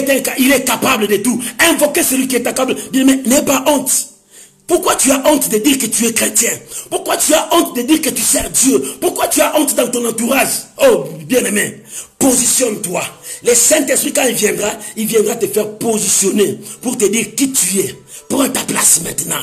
est capable de tout. Invoquer celui qui est capable. Mais n'aie pas honte. Pourquoi tu as honte de dire que tu es chrétien? Pourquoi tu as honte de dire que tu sers Dieu? Pourquoi tu as honte dans ton entourage? Oh, bien-aimé, positionne-toi. Le Saint-Esprit, quand il viendra te faire positionner pour te dire qui tu es. Prends ta place maintenant.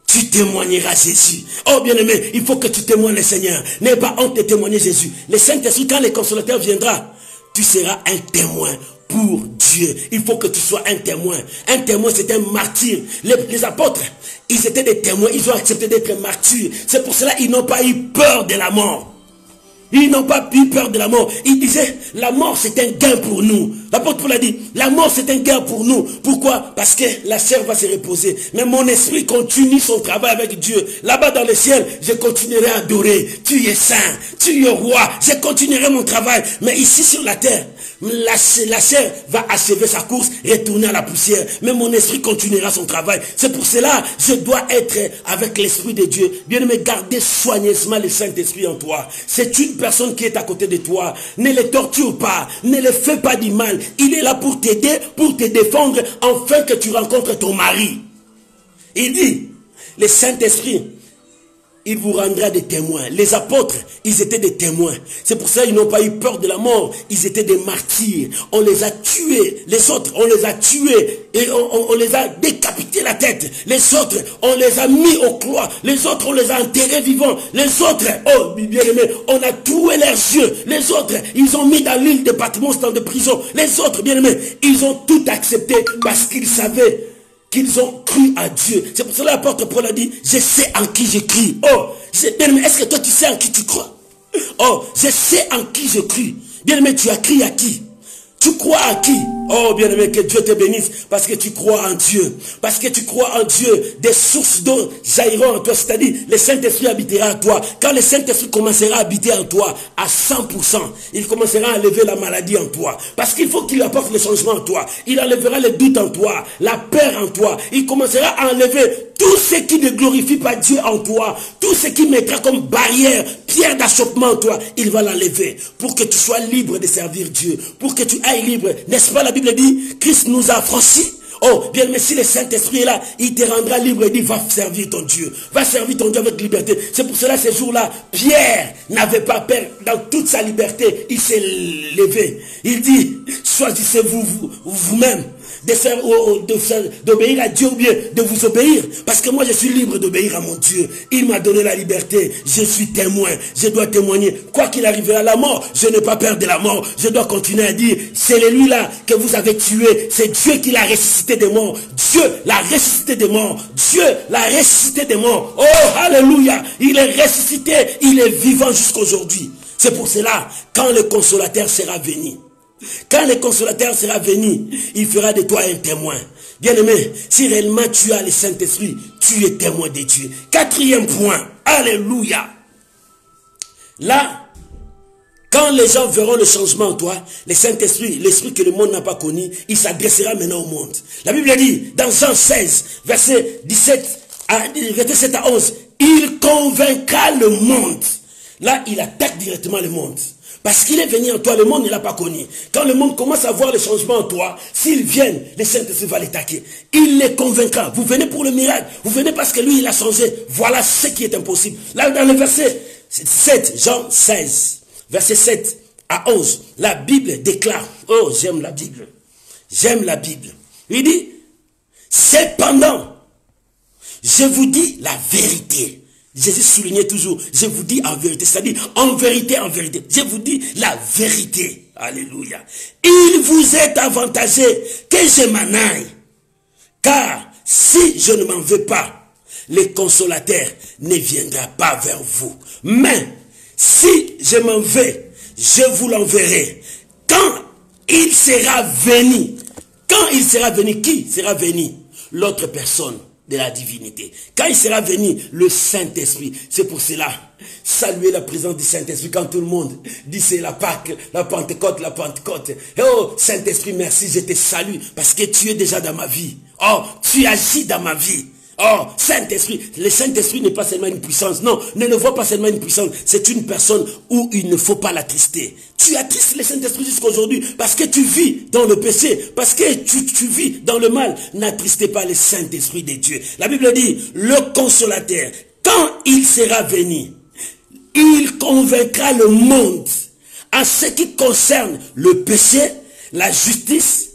Tu témoigneras Jésus. Oh, bien-aimé, il faut que tu témoignes le Seigneur. N'aie pas honte de témoigner Jésus. Le Saint-Esprit, quand le consolateur viendra, tu seras un témoin pour Dieu. Il faut que tu sois un témoin. Un témoin, c'est un martyr. Les apôtres, ils étaient des témoins. Ils ont accepté d'être martyrs. C'est pour cela qu'ils n'ont pas eu peur de la mort. Ils n'ont pas eu peur de la mort. Ils disaient, la mort c'est un gain pour nous. L'apôtre Paul a dit, la mort c'est un gain pour nous. Pourquoi? Parce que la chair va se reposer. Mais mon esprit continue son travail avec Dieu. Là-bas dans le ciel, je continuerai à adorer. Tu es saint, tu es roi. Je continuerai mon travail. Mais ici sur la terre, la chair va achever sa course, retourner à la poussière. Mais mon esprit continuera son travail. C'est pour cela que je dois être avec l'Esprit de Dieu. Bien-aimé, garder soigneusement le Saint-Esprit en toi. C'est une personne qui est à côté de toi. Ne le torture pas. Ne le fais pas du mal. Il est là pour t'aider, pour te défendre, afin que tu rencontres ton mari. Il dit, le Saint-Esprit, il vous rendra des témoins. Les apôtres, ils étaient des témoins. C'est pour ça qu'ils n'ont pas eu peur de la mort. Ils étaient des martyrs. On les a tués. Les autres, on les a tués. Et on les a décapité la tête. Les autres, on les a mis au cloître. Les autres, on les a enterrés vivants. Les autres, oh bien aimé, on a troué leurs yeux. Les autres, ils ont mis dans l'île de Patmos dans des prisons. Les autres, bien aimés, ils ont tout accepté parce qu'ils savaient qu'ils ont cru à Dieu. C'est pour cela que l'apôtre Paul a dit, je sais en qui je crie. Oh, bien-aimé, est-ce que toi tu sais en qui tu crois? Oh, je sais en qui je crie. Bien-aimé, tu as crié à qui? Tu crois à qui? Oh, bien-aimé, que Dieu te bénisse parce que tu crois en Dieu. Parce que tu crois en Dieu, des sources d'eau jailliront en toi. C'est-à-dire, le Saint-Esprit habitera en toi. Quand le Saint-Esprit commencera à habiter en toi à 100%, il commencera à enlever la maladie en toi. Parce qu'il faut qu'il apporte le changement en toi. Il enlèvera le doute en toi, la peur en toi. Il commencera à enlever tout ce qui ne glorifie pas Dieu en toi. Tout ce qui mettra comme barrière, pierre d'achoppement en toi, il va l'enlever. Pour que tu sois libre de servir Dieu. Pour que tu ailles libre. N'est-ce pas, la Bible dit, Christ nous a affranchis. Oh, bien, mais si le Saint-Esprit est là, il te rendra libre et dit, va servir ton Dieu. Va servir ton Dieu avec liberté. C'est pour cela, ces jours-là, Pierre n'avait pas peur. Dans toute sa liberté, il s'est levé. Il dit, choisissez-vous vous-même d'obéir à Dieu ou bien de vous obéir. Parce que moi, je suis libre d'obéir à mon Dieu. Il m'a donné la liberté. Je suis témoin. Je dois témoigner. Quoi qu'il arrivera à la mort, je n'ai pas peur de la mort. Je dois continuer à dire, c'est lui-là que vous avez tué. C'est Dieu qui l'a ressuscité des morts. Dieu l'a ressuscité des morts. Dieu l'a ressuscité des morts. Oh, alléluia. Il est ressuscité. Il est vivant jusqu'aujourd'hui. C'est pour cela, quand le consolateur sera venu, quand le consolateur sera venu, il fera de toi un témoin. Bien-aimé, si réellement tu as le Saint-Esprit, tu es témoin de Dieu. Quatrième point, alléluia. Là, quand les gens verront le changement en toi, le Saint-Esprit, l'Esprit que le monde n'a pas connu, il s'adressera maintenant au monde. La Bible dit, dans Jean 16, verset 17 à 11, il convaincra le monde. Là, il attaque directement le monde. Parce qu'il est venu en toi, le monde ne l'a pas connu. Quand le monde commence à voir le changement en toi, s'ils viennent, le Saint-Esprit va l'attaquer. Il les convaincra. Vous venez pour le miracle. Vous venez parce que lui, il a changé. Voilà ce qui est impossible. Là, dans le verset 7, Jean 16, verset 7 à 11, la Bible déclare, oh, j'aime la Bible. J'aime la Bible. Il dit, cependant, je vous dis la vérité. Jésus soulignait toujours, je vous dis en vérité, c'est-à-dire en vérité, je vous dis la vérité. Alléluia. Il vous est avantagé que je m'en aille. Car si je ne m'en vais pas, le consolateur ne viendra pas vers vous. Mais si je m'en vais, je vous l'enverrai. Quand il sera venu, qui sera venu? L'autre personne de la divinité. Quand il sera venu, le Saint-Esprit. C'est pour cela, saluer la présence du Saint-Esprit quand tout le monde dit c'est la Pâque, la Pentecôte, la Pentecôte. Oh, Saint-Esprit, merci, je te salue parce que tu es déjà dans ma vie. Oh, tu agis dans ma vie. Oh, Saint-Esprit, le Saint-Esprit n'est pas seulement une puissance. Non, ne le vois pas seulement une puissance. C'est une personne où il ne faut pas l'attrister. Tu attristes le Saint-Esprit jusqu'aujourd'hui parce que tu vis dans le péché, parce que tu vis dans le mal. N'attristez pas le Saint-Esprit de Dieu. La Bible dit, le consolateur, quand il sera venu, il convaincra le monde en ce qui concerne le péché, la justice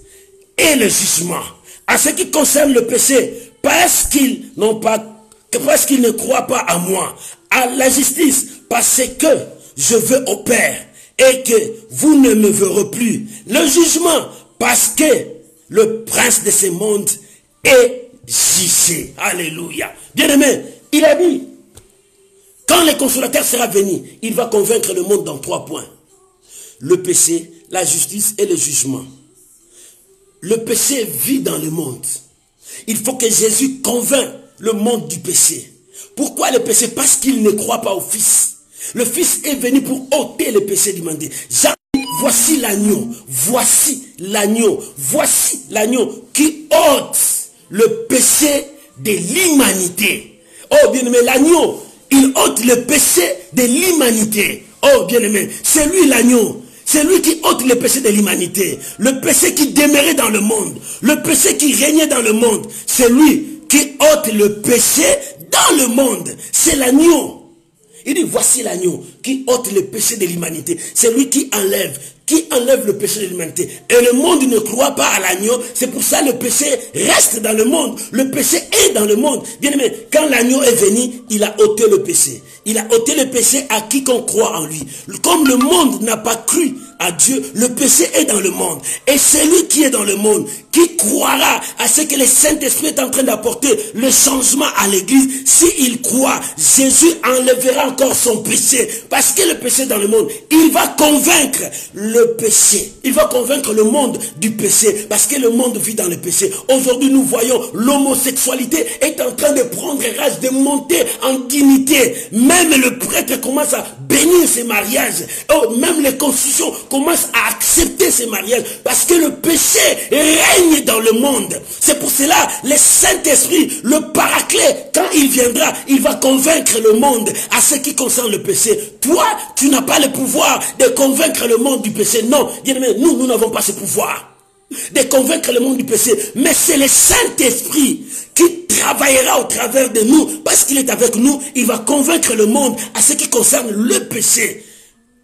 et le jugement. En ce qui concerne le péché, parce qu'ils ne croient pas à moi, à la justice, parce que je veux au Père et que vous ne me verrez plus. Le jugement, parce que le prince de ce monde est jugé. Alléluia. Bien-aimé, il a dit, quand le consolateur sera venu, il va convaincre le monde dans 3 points. Le péché, la justice et le jugement. Le péché vit dans le monde. Il faut que Jésus convainc le monde du péché. Pourquoi le péché? Parce qu'il ne croit pas au Fils. Le Fils est venu pour ôter le péché du monde. Jean, voici l'agneau, voici l'agneau, voici l'agneau qui ôte le péché de l'humanité. Oh bien-aimé, l'agneau, il ôte le péché de l'humanité. Oh bien-aimé, c'est lui l'agneau. C'est lui qui ôte le péché de l'humanité. Le péché qui demeurait dans le monde. Le péché qui régnait dans le monde. C'est lui qui ôte le péché dans le monde. C'est l'agneau. Il dit, voici l'agneau qui ôte le péché de l'humanité. C'est lui qui enlève le péché de l'humanité. Et le monde ne croit pas à l'agneau. C'est pour ça que le péché reste dans le monde. Le péché est dans le monde. Bien aimé, quand l'agneau est venu, il a ôté le péché. Il a ôté le péché à quiconque croit en lui. Comme le monde n'a pas cru à Dieu, le péché est dans le monde. Et celui qui est dans le monde, qui croira à ce que le Saint-Esprit est en train d'apporter, le changement à l'église, s'il croit, Jésus enlèvera encore son péché. Parce que le péché est dans le monde, il va convaincre le péché. Il va convaincre le monde du péché. Parce que le monde vit dans le péché. Aujourd'hui, nous voyons l'homosexualité est en train de prendre rage, de monter en dignité. Même le prêtre commence à bénir ces mariages. Oh, même les constitutions commencent à accepter ces mariages. Parce que le péché règne dans le monde. C'est pour cela, le Saint-Esprit, le Paraclet, quand il viendra, il va convaincre le monde à ce qui concerne le péché. Toi, tu n'as pas le pouvoir de convaincre le monde du péché. Non, bien-aimé, nous n'avons pas ce pouvoir de convaincre le monde du péché. Mais c'est le Saint-Esprit qui travaillera au travers de nous. Parce qu'il est avec nous, il va convaincre le monde à ce qui concerne le péché.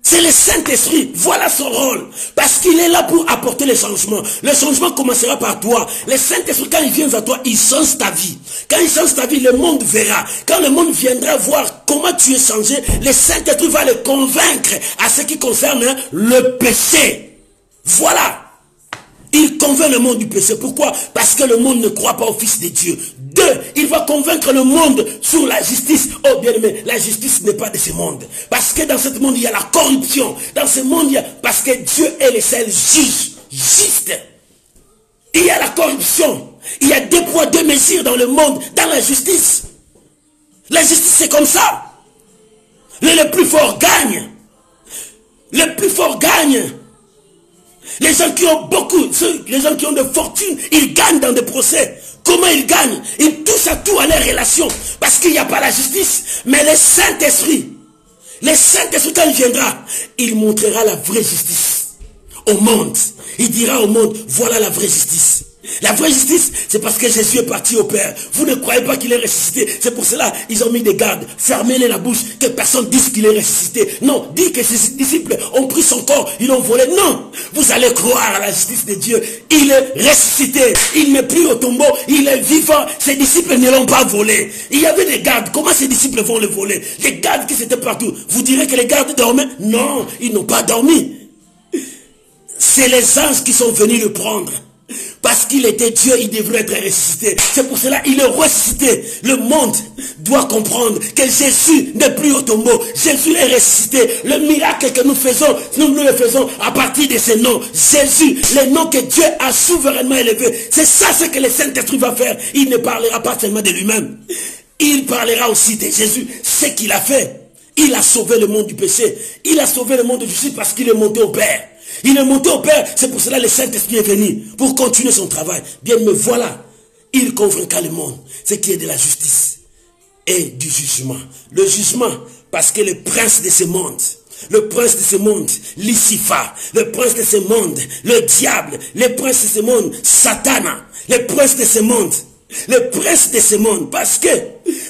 C'est le Saint-Esprit, voilà son rôle. Parce qu'il est là pour apporter les changements. Le changement commencera par toi. Le Saint-Esprit, quand il vient à toi, il change ta vie. Quand il change ta vie, le monde verra. Quand le monde viendra voir comment tu es changé, le Saint-Esprit va le convaincre à ce qui concerne le péché. Voilà. Il convainc le monde du péché. Pourquoi? Parce que le monde ne croit pas au Fils de Dieu. 2, il va convaincre le monde sur la justice. Oh bien aimé, la justice n'est pas de ce monde. Parce que dans ce monde, il y a la corruption. Dans ce monde, il y a... Parce que Dieu est le seul juge, juste. Il y a la corruption. Il y a 2 poids, 2 mesures dans le monde, dans la justice. La justice, c'est comme ça. Le plus fort gagne. Le plus fort gagne. Les gens qui ont beaucoup, les gens qui ont de fortune, ils gagnent dans des procès. Comment ils gagnent? Ils touchent à tout à leurs relations. Parce qu'il n'y a pas la justice. Mais le Saint-Esprit, quand il viendra, il montrera la vraie justice au monde. Il dira au monde, voilà la vraie justice. La vraie justice, c'est parce que Jésus est parti au Père. Vous ne croyez pas qu'il est ressuscité. C'est pour cela ils ont mis des gardes. Fermez-les la bouche, que personne dise qu'il est ressuscité. Non, dis que ses disciples ont pris son corps, ils l'ont volé. Non, vous allez croire à la justice de Dieu. Il est ressuscité. Il n'est plus au tombeau. Il est vivant. Ses disciples ne l'ont pas volé. Il y avait des gardes. Comment ses disciples vont le voler? Les gardes qui étaient partout. Vous direz que les gardes dormaient? Non, ils n'ont pas dormi. C'est les anges qui sont venus le prendre. Parce qu'il était Dieu, il devrait être ressuscité. C'est pour cela qu'il est ressuscité. Le monde doit comprendre que Jésus n'est plus au tombeau. Jésus est ressuscité. Le miracle que nous faisons, nous le faisons à partir de ce nom. Jésus, le nom que Dieu a souverainement élevé. C'est ça ce que le Saint-Esprit va faire. Il ne parlera pas seulement de lui-même. Il parlera aussi de Jésus, ce qu'il a fait. Il a sauvé le monde du péché. Il a sauvé le monde du justice parce qu'il est monté au Père. Il est monté au Père, c'est pour cela que le Saint-Esprit est venu, pour continuer son travail. Bien, mais voilà, il convaincra le monde, ce qui est de la justice et du jugement. Le jugement, parce que le prince de ce monde, Lucifer, le prince de ce monde, le diable, le prince de ce monde, Satan, le prince de ce monde,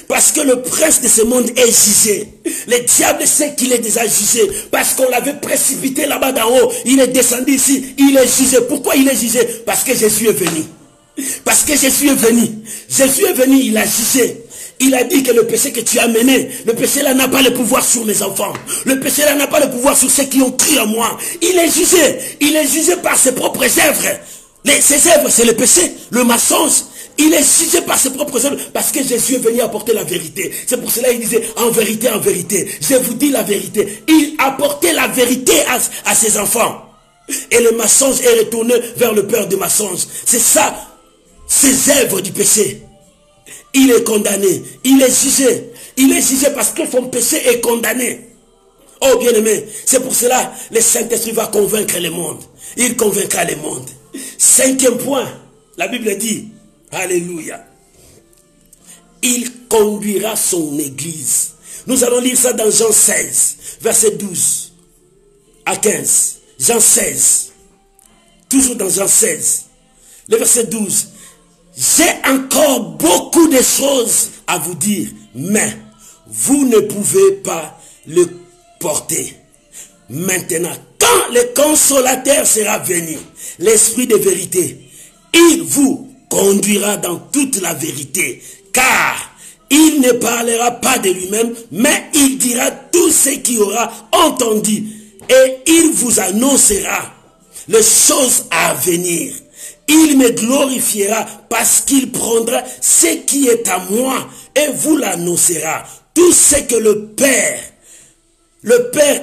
parce que le prince de ce monde est jugé. Le diable sait qu'il est déjà jugé, parce qu'on l'avait précipité là-bas d'en haut, il est descendu ici, il est jugé. Pourquoi il est jugé? Parce que Jésus est venu. Parce que Jésus est venu. Jésus est venu, il a jugé. Il a dit que le péché que tu as mené, le péché là n'a pas le pouvoir sur mes enfants. Le péché là n'a pas le pouvoir sur ceux qui ont cru en moi. Il est jugé. Il est jugé par ses propres œuvres. Ses œuvres, c'est le péché, le mensonge. Il est jugé par ses propres œuvres parce que Jésus est venu apporter la vérité. C'est pour cela qu'il disait, en vérité, je vous dis la vérité. Il apportait la vérité à ses enfants. Et le mensonge est retourné vers le père de mensonge. C'est ça, ces œuvres du péché. Il est condamné, il est jugé. Il est jugé parce que son péché est condamné. Oh bien-aimé, c'est pour cela que le Saint-Esprit va convaincre le monde. Il convaincra le monde. 5e point, la Bible dit, alléluia, il conduira son église. Nous allons lire ça dans Jean 16, verset 12 à 15. Jean 16, toujours dans Jean 16, le verset 12. J'ai encore beaucoup de choses à vous dire, mais vous ne pouvez pas le porter. Maintenant, quand le consolateur sera venu, l'Esprit de vérité, il vous conduira dans toute la vérité, car il ne parlera pas de lui-même, mais il dira tout ce qu'il aura entendu, et il vous annoncera les choses à venir. Il me glorifiera parce qu'il prendra ce qui est à moi et vous l'annoncera. Tout ce que le Père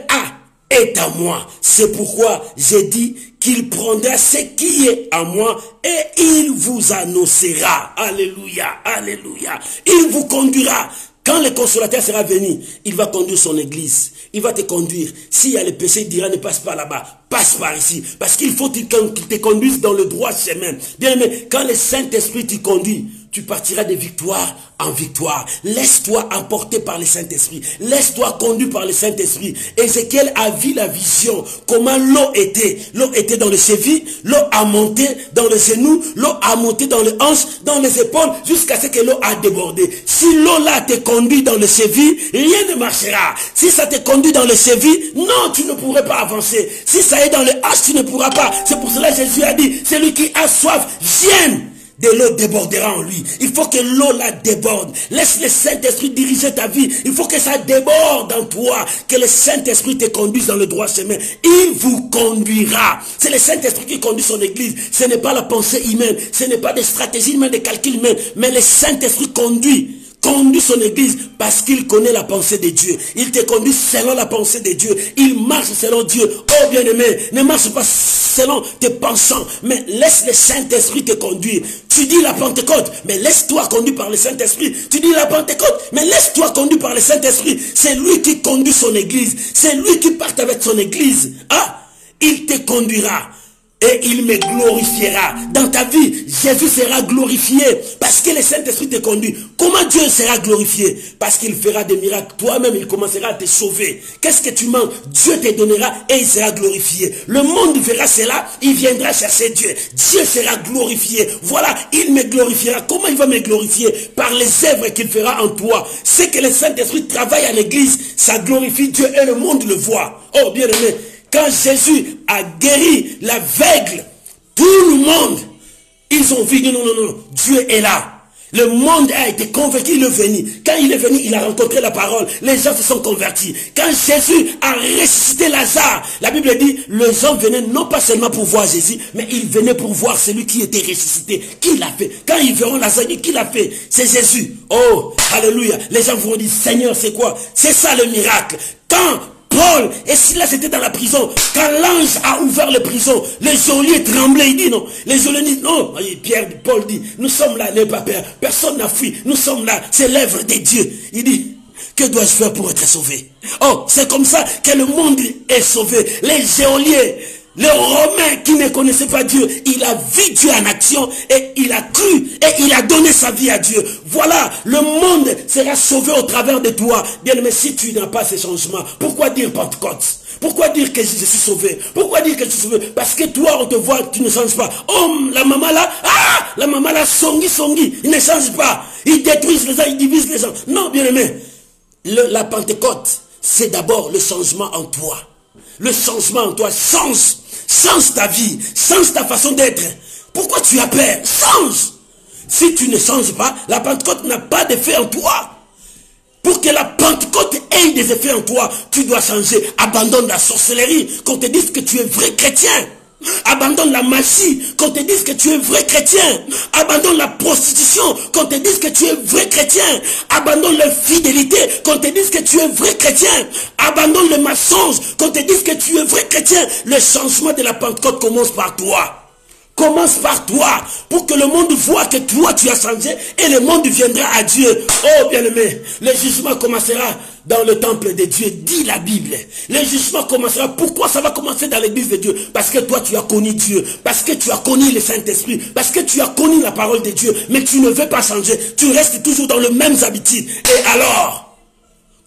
a est à moi. C'est pourquoi j'ai dit qu'il prendra ce qui est à moi et il vous annoncera. Alléluia, alléluia. Il vous conduira. Quand le consolateur sera venu, il va conduire son église. Il va te conduire. S'il y a le péché, il dira ne passe pas là-bas. Passe par ici. Parce qu'il faut qu'il te conduise dans le droit chemin. Bien aimé, quand le Saint-Esprit te conduit, tu partiras de victoire en victoire. Laisse-toi emporter par le Saint-Esprit. Laisse-toi conduire par le Saint-Esprit. Ézéchiel a vu la vision. Comment l'eau était. L'eau était dans les chevilles. L'eau a monté dans les genoux. L'eau a monté dans les hanches, dans les épaules, jusqu'à ce que l'eau a débordé. Si l'eau là te conduit dans les chevilles, rien ne marchera. Si ça te conduit dans les chevilles, non, tu ne pourrais pas avancer. Si ça est dans les hanches, tu ne pourras pas. C'est pour cela que Jésus a dit, celui qui a soif, vienne. De l'eau débordera en lui. Il faut que l'eau là déborde. Laisse le Saint-Esprit diriger ta vie. Il faut que ça déborde en toi. Que le Saint-Esprit te conduise dans le droit chemin. Il vous conduira. C'est le Saint-Esprit qui conduit son église. Ce n'est pas la pensée humaine. Ce n'est pas des stratégies humaines, des calculs humains. Mais le Saint-Esprit conduit son église parce qu'il connaît la pensée de Dieu. Il te conduit selon la pensée de Dieu. Il marche selon Dieu. Oh bien-aimé, ne marche pas selon tes pensants, mais laisse le Saint-Esprit te conduire. Tu dis la Pentecôte, mais laisse-toi conduire par le Saint-Esprit. Tu dis la Pentecôte, mais laisse-toi conduire par le Saint-Esprit. C'est lui qui conduit son église. C'est lui qui part avec son église. Ah, il te conduira. Et il me glorifiera. Dans ta vie, Jésus sera glorifié. Parce que le Saint-Esprit te conduit. Comment Dieu sera glorifié? Parce qu'il fera des miracles. Toi-même, il commencera à te sauver. Qu'est-ce que tu manques? Dieu te donnera et il sera glorifié. Le monde verra cela. Il viendra chercher Dieu. Dieu sera glorifié. Voilà, il me glorifiera. Comment il va me glorifier? Par les œuvres qu'il fera en toi. C'est que le Saint-Esprit travaille à l'église. Ça glorifie Dieu et le monde le voit. Oh, bien aimé. Quand Jésus a guéri l'aveugle, tout le monde, ils ont vu, non, Dieu est là. Le monde a été convaincu, il est venu. Quand il est venu, il a rencontré la parole. Les gens se sont convertis. Quand Jésus a ressuscité Lazare, la Bible dit, les gens venaient non pas seulement pour voir Jésus, mais ils venaient pour voir celui qui était ressuscité. Qui l'a fait? Quand ils verront Lazare, qui l'a fait? C'est Jésus. Oh, alléluia. Les gens vont dire, Seigneur, c'est quoi? C'est ça le miracle. Quand Paul et Silas étaient dans la prison, quand l'ange a ouvert la prison, les geôliers tremblaient, il dit non. Les geôliers disent non. Paul dit, nous sommes là, n'aie pas peur. Personne n'a fui, nous sommes là, c'est l'œuvre de Dieu. Il dit, que dois-je faire pour être sauvé? Oh, c'est comme ça que le monde est sauvé. Les geôliers, les Romains qui ne connaissaient pas Dieu, il a vu Dieu en action et il a cru et il a donné sa vie à Dieu. Voilà, le monde sera sauvé au travers de toi. Bien, mais si tu n'as pas ces changements, pourquoi dire Pentecôte? Pourquoi dire que je suis sauvé? Pourquoi dire que je suis sauvé? Parce que toi, on te voit, tu ne changes pas. Oh, la maman là, la maman là, songi, il ne change pas. Ils détruisent les gens, ils divisent les gens. Non, bien aimé, la Pentecôte, c'est d'abord le changement en toi. Le changement en toi change ta vie, change ta façon d'être. Pourquoi tu as peur? Change. Si tu ne changes pas, la Pentecôte n'a pas d'effet en toi. Pour que la Pentecôte ait des effets en toi, tu dois changer. Abandonne la sorcellerie, qu'on te dise que tu es vrai chrétien. Abandonne la magie, qu'on te dise que tu es vrai chrétien. Abandonne la prostitution, qu'on te dise que tu es vrai chrétien. Abandonne l'infidélité, qu'on te dise que tu es vrai chrétien. Abandonne le mensonge, qu'on te dise que tu es vrai chrétien. Le changement de la Pentecôte commence par toi. Commence par toi, pour que le monde voit que toi tu as changé et le monde viendra à Dieu. Oh bien-aimé, le jugement commencera dans le temple de Dieu, dit la Bible. Le jugement commencera. Pourquoi ça va commencer dans l'église de Dieu? Parce que toi tu as connu Dieu, parce que tu as connu le Saint-Esprit, parce que tu as connu la parole de Dieu, mais tu ne veux pas changer, tu restes toujours dans les mêmes habitudes. Et alors,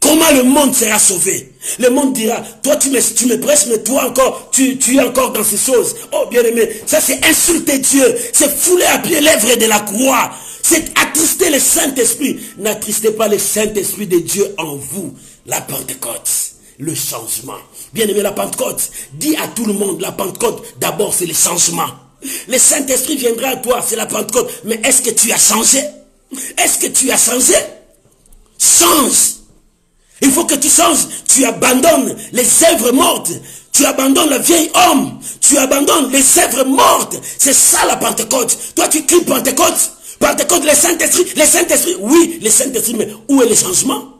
comment le monde sera sauvé? Le monde dira, toi tu me prêches, mais toi encore, tu es encore dans ces choses. Oh bien aimé, ça c'est insulter Dieu, c'est fouler à pied l'œuvre de la croix, c'est attrister le Saint-Esprit. N'attristez pas le Saint-Esprit de Dieu en vous. La Pentecôte. le changement. Bien aimé, la Pentecôte, dis à tout le monde, la Pentecôte, d'abord c'est le changement. Le Saint-Esprit viendra à toi, c'est la Pentecôte. Mais est-ce que tu as changé? Est-ce que tu as changé? Change. Il faut que tu changes. Tu abandonnes les œuvres mortes. Tu abandonnes le vieil homme. Tu abandonnes les œuvres mortes. C'est ça la Pentecôte. Toi tu cries Pentecôte. Pentecôte, le Saint-Esprit. Le Saint-Esprit, oui, le Saint-Esprit. Mais où est le changement?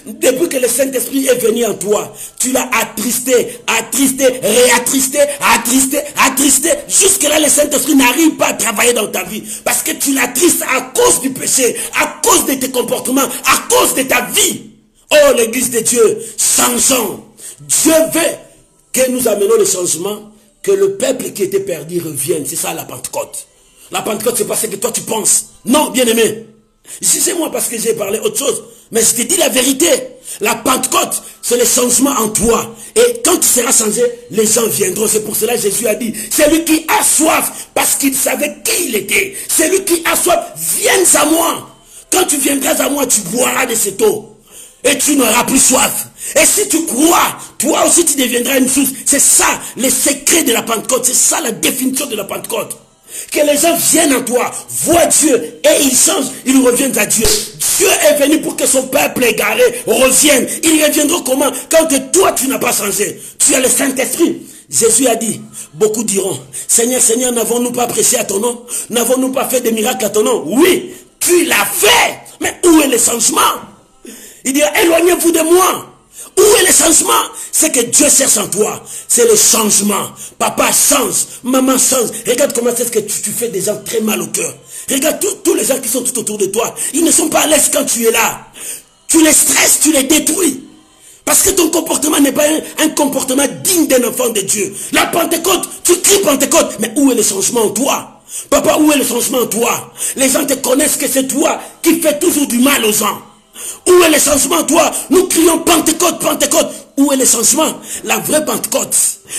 Depuis que le Saint-Esprit est venu en toi, tu l'as attristé, réattristé, attristé. Jusque-là, le Saint-Esprit n'arrive pas à travailler dans ta vie. Parce que tu l'attristes à cause du péché, à cause de tes comportements, à cause de ta vie. Oh, l'église de Dieu, changeons. Dieu veut que nous amenons le changement, que le peuple qui était perdu revienne. C'est ça la Pentecôte. La Pentecôte, c'est pas ce que toi tu penses. Non, bien-aimé. Excusez-moi parce que j'ai parlé autre chose. Mais je te dis la vérité. La Pentecôte, c'est le changement en toi. Et quand tu seras changé, les gens viendront. C'est pour cela que Jésus a dit, celui qui a soif, parce qu'il savait qui il était. Celui qui a soif, viens à moi. Quand tu viendras à moi, tu boiras de cette eau. Et tu n'auras plus soif. Et si tu crois, toi aussi tu deviendras une source. C'est ça, le secret de la Pentecôte. C'est ça la définition de la Pentecôte. Que les gens viennent en toi, voient Dieu et ils changent, ils reviennent à Dieu. Dieu est venu pour que son peuple égaré revienne. Ils reviendront comment? Quand toi tu n'as pas changé. Tu as le Saint-Esprit. Jésus a dit, beaucoup diront, Seigneur, Seigneur, n'avons-nous pas prêché à ton nom? N'avons-nous pas fait des miracles à ton nom? Oui, tu l'as fait. Mais où est le changement? Il dit, éloignez-vous de moi. Où est le changement? C'est que Dieu cherche en toi. C'est le changement. Papa change. Maman change. Regarde comment c'est que tu fais des gens très mal au cœur. Regarde tous les gens qui sont tout autour de toi. Ils ne sont pas à l'aise quand tu es là. Tu les stresses, tu les détruis. Parce que ton comportement n'est pas un comportement digne d'un enfant de Dieu. La Pentecôte, tu cries Pentecôte. Mais où est le changement en toi? Papa, où est le changement en toi? Les gens te connaissent que c'est toi qui fais toujours du mal aux gens. Où est le changement, toi? Nous crions Pentecôte, Pentecôte. Où est le changement? La vraie Pentecôte.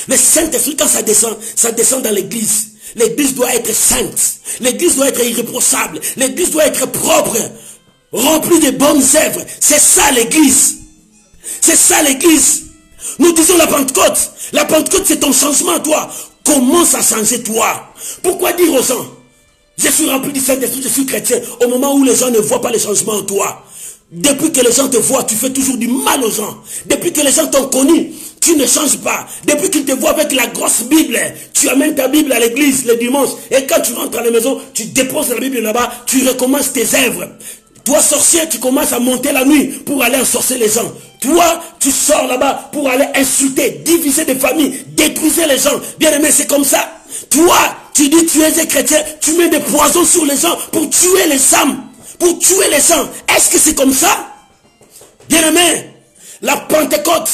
Le Saint-Esprit, quand ça descend dans l'église. L'église doit être sainte. L'église doit être irréprochable. L'église doit être propre. Remplie de bonnes œuvres. C'est ça l'église. C'est ça l'église. Nous disons la Pentecôte. La Pentecôte, c'est ton changement, toi. Commence à changer, toi. Pourquoi dire aux gens, je suis rempli du Saint-Esprit, je suis chrétien, au moment où les gens ne voient pas le changement en toi? Depuis que les gens te voient, tu fais toujours du mal aux gens. Depuis que les gens t'ont connu, tu ne changes pas. Depuis qu'ils te voient avec la grosse Bible, tu amènes ta Bible à l'église le dimanche. Et quand tu rentres à la maison, tu déposes la Bible là-bas, tu recommences tes œuvres. Toi, sorcier, tu commences à monter la nuit pour aller ensorcer les gens. Toi, tu sors là-bas pour aller insulter, diviser des familles, détruire les gens. Bien aimé, c'est comme ça. Toi, tu dis tu es un chrétien, tu mets des poisons sur les gens pour tuer les âmes. Pour tuer les gens. Est-ce que c'est comme ça? Bien aimé, la Pentecôte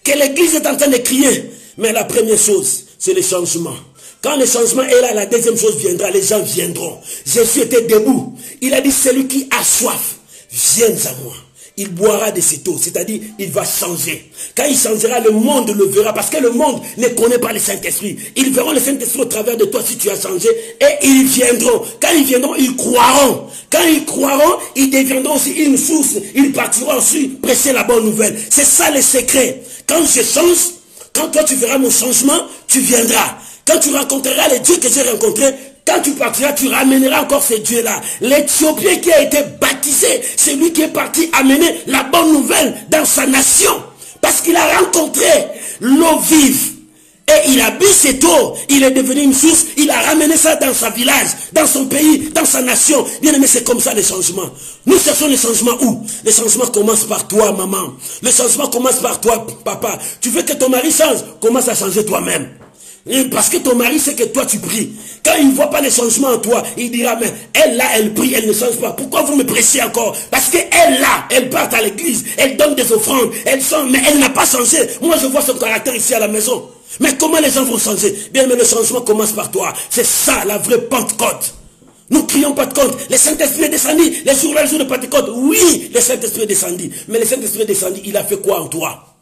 que l'église est en train de crier. Mais la première chose, c'est le changement. Quand le changement est là, la deuxième chose viendra, les gens viendront. Jésus était debout. Il a dit, celui qui a soif, viens à moi. Il boira de cette eau, c'est-à-dire il va changer. Quand il changera, le monde le verra, parce que le monde ne connaît pas le Saint-Esprit. Ils verront le Saint-Esprit au travers de toi si tu as changé, et ils viendront. Quand ils viendront, ils croiront. Quand ils croiront, ils deviendront aussi une source. Ils partiront ensuite prêcher la bonne nouvelle. C'est ça le secret. Quand je change, quand toi tu verras mon changement, tu viendras. Quand tu rencontreras les dieux que j'ai rencontrés, quand tu partiras, tu ramèneras encore ces dieux-là. L'Éthiopien qui a été baptisé, c'est lui qui est parti amener la bonne nouvelle dans sa nation. Parce qu'il a rencontré l'eau vive. Et il a bu cette eau. Il est devenu une source. Il a ramené ça dans sa village, dans son pays, dans sa nation. Bien aimé, c'est comme ça les changements. Nous cherchons les changements où? Les changements commencent par toi, maman. Les changements commencent par toi, papa. Tu veux que ton mari change? Commence à changer toi-même. Parce que ton mari sait que toi tu pries. Quand il ne voit pas les changements en toi, il dira, mais elle là, elle prie, elle ne change pas. Pourquoi vous me prêchez encore? Parce qu'elle là, elle part à l'église, elle donne des offrandes, elle change, mais elle n'a pas changé. Moi je vois son caractère ici à la maison. Mais comment les gens vont changer? Bien, mais le changement commence par toi. C'est ça la vraie Pentecôte. Nous crions Pentecôte. Le Saint-Esprit est descendu. Les jours de Pentecôte, oui, le Saint-Esprit est descendu. Mais le Saint-Esprit est descendu, il a fait quoi en toi?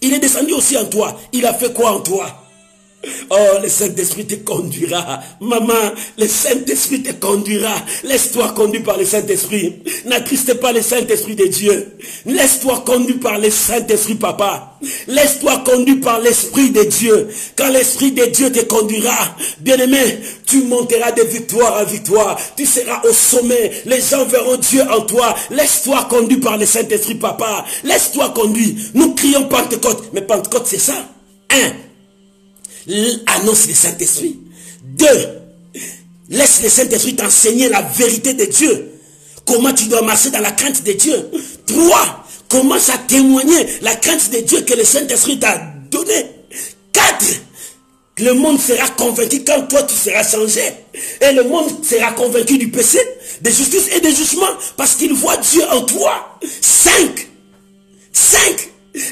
Il est descendu aussi en toi. Il a fait quoi en toi? Oh, le Saint-Esprit te conduira. Maman, le Saint-Esprit te conduira. Laisse-toi conduire par le Saint-Esprit. N'attriste pas le Saint-Esprit de Dieu. Laisse-toi conduire par le Saint-Esprit, papa. Laisse-toi conduire par l'Esprit de Dieu. Quand l'Esprit de Dieu te conduira, bien-aimé, tu monteras de victoire en victoire. Tu seras au sommet. Les gens verront Dieu en toi. Laisse-toi conduire par le Saint-Esprit, papa. Laisse-toi conduire. Nous crions Pentecôte. Mais Pentecôte, c'est ça. 1. Annonce le Saint-Esprit. 2. Laisse le Saint-Esprit t'enseigner la vérité de Dieu. Comment tu dois marcher dans la crainte de Dieu. 3. Commence à témoigner la crainte de Dieu que le Saint-Esprit t'a donné. 4. Le monde sera convaincu quand toi tu seras changé. Et le monde sera convaincu du péché, de justice et de jugement. Parce qu'il voit Dieu en toi. 5.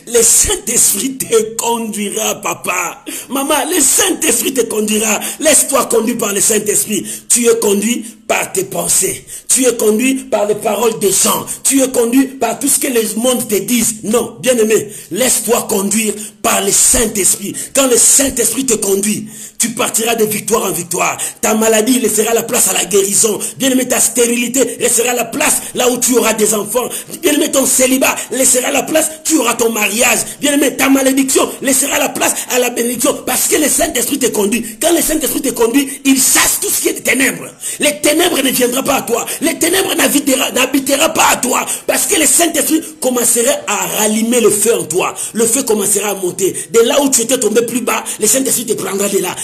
Le Saint-Esprit te conduira, papa. Maman, le Saint-Esprit te conduira. Laisse-toi conduire par le Saint-Esprit. Tu es conduit par tes pensées. Tu es conduit par les paroles des gens. Tu es conduit par tout ce que les mondes te disent. Non, bien-aimé, laisse-toi conduire par le Saint-Esprit. Quand le Saint-Esprit te conduit, tu partiras de victoire en victoire. Ta maladie laissera la place à la guérison. Bien-aimé, ta stérilité laissera la place là où tu auras des enfants. Bien-aimé, ton célibat laissera la place, tu auras ton mariage. Bien-aimé, ta malédiction laissera la place à la bénédiction. Parce que le Saint-Esprit te conduit. Quand le Saint-Esprit te conduit, il chasse tout ce qui est ténèbres. Les ténèbres ne viendront pas à toi. Les ténèbres n'habitera pas à toi. Parce que le Saint-Esprit commencera à rallumer le feu en toi. Le feu commencera à monter. De là où tu étais tombé plus bas, le Saint-Esprit te prendra de là.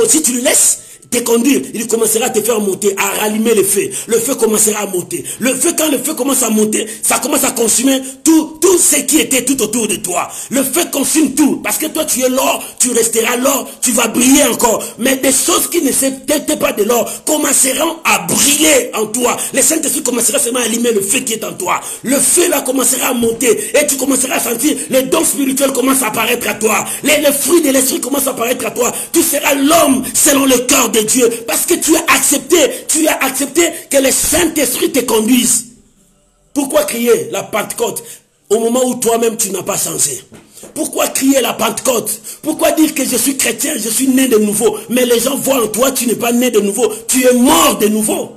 Si tu le laisses te conduire, il commencera à te faire monter, à rallumer le feu. Le feu commencera à monter. Le feu, quand le feu commence à monter, ça commence à consumer tout ce qui était tout autour de toi. Le feu consume tout. Parce que toi, tu es l'or, tu resteras l'or, tu vas briller encore. Mais des choses qui ne n'étaient pas de l'or commenceront à briller en toi. Le Saint-Esprit commencera seulement à allumer le feu qui est en toi. Le feu là commencera à monter et tu commenceras à sentir les dons spirituels commencent à apparaître à toi. Les fruits de l'esprit commencent à apparaître à toi. Tu seras l'homme selon le cœur de Dieu. Parce que tu as accepté que le Saint-Esprit te conduise. Pourquoi crier la Pentecôte au moment où toi-même tu n'as pas changé? Pourquoi crier la Pentecôte? Pourquoi dire que je suis chrétien, je suis né de nouveau? Mais les gens voient en toi, tu n'es pas né de nouveau. Tu es mort de nouveau.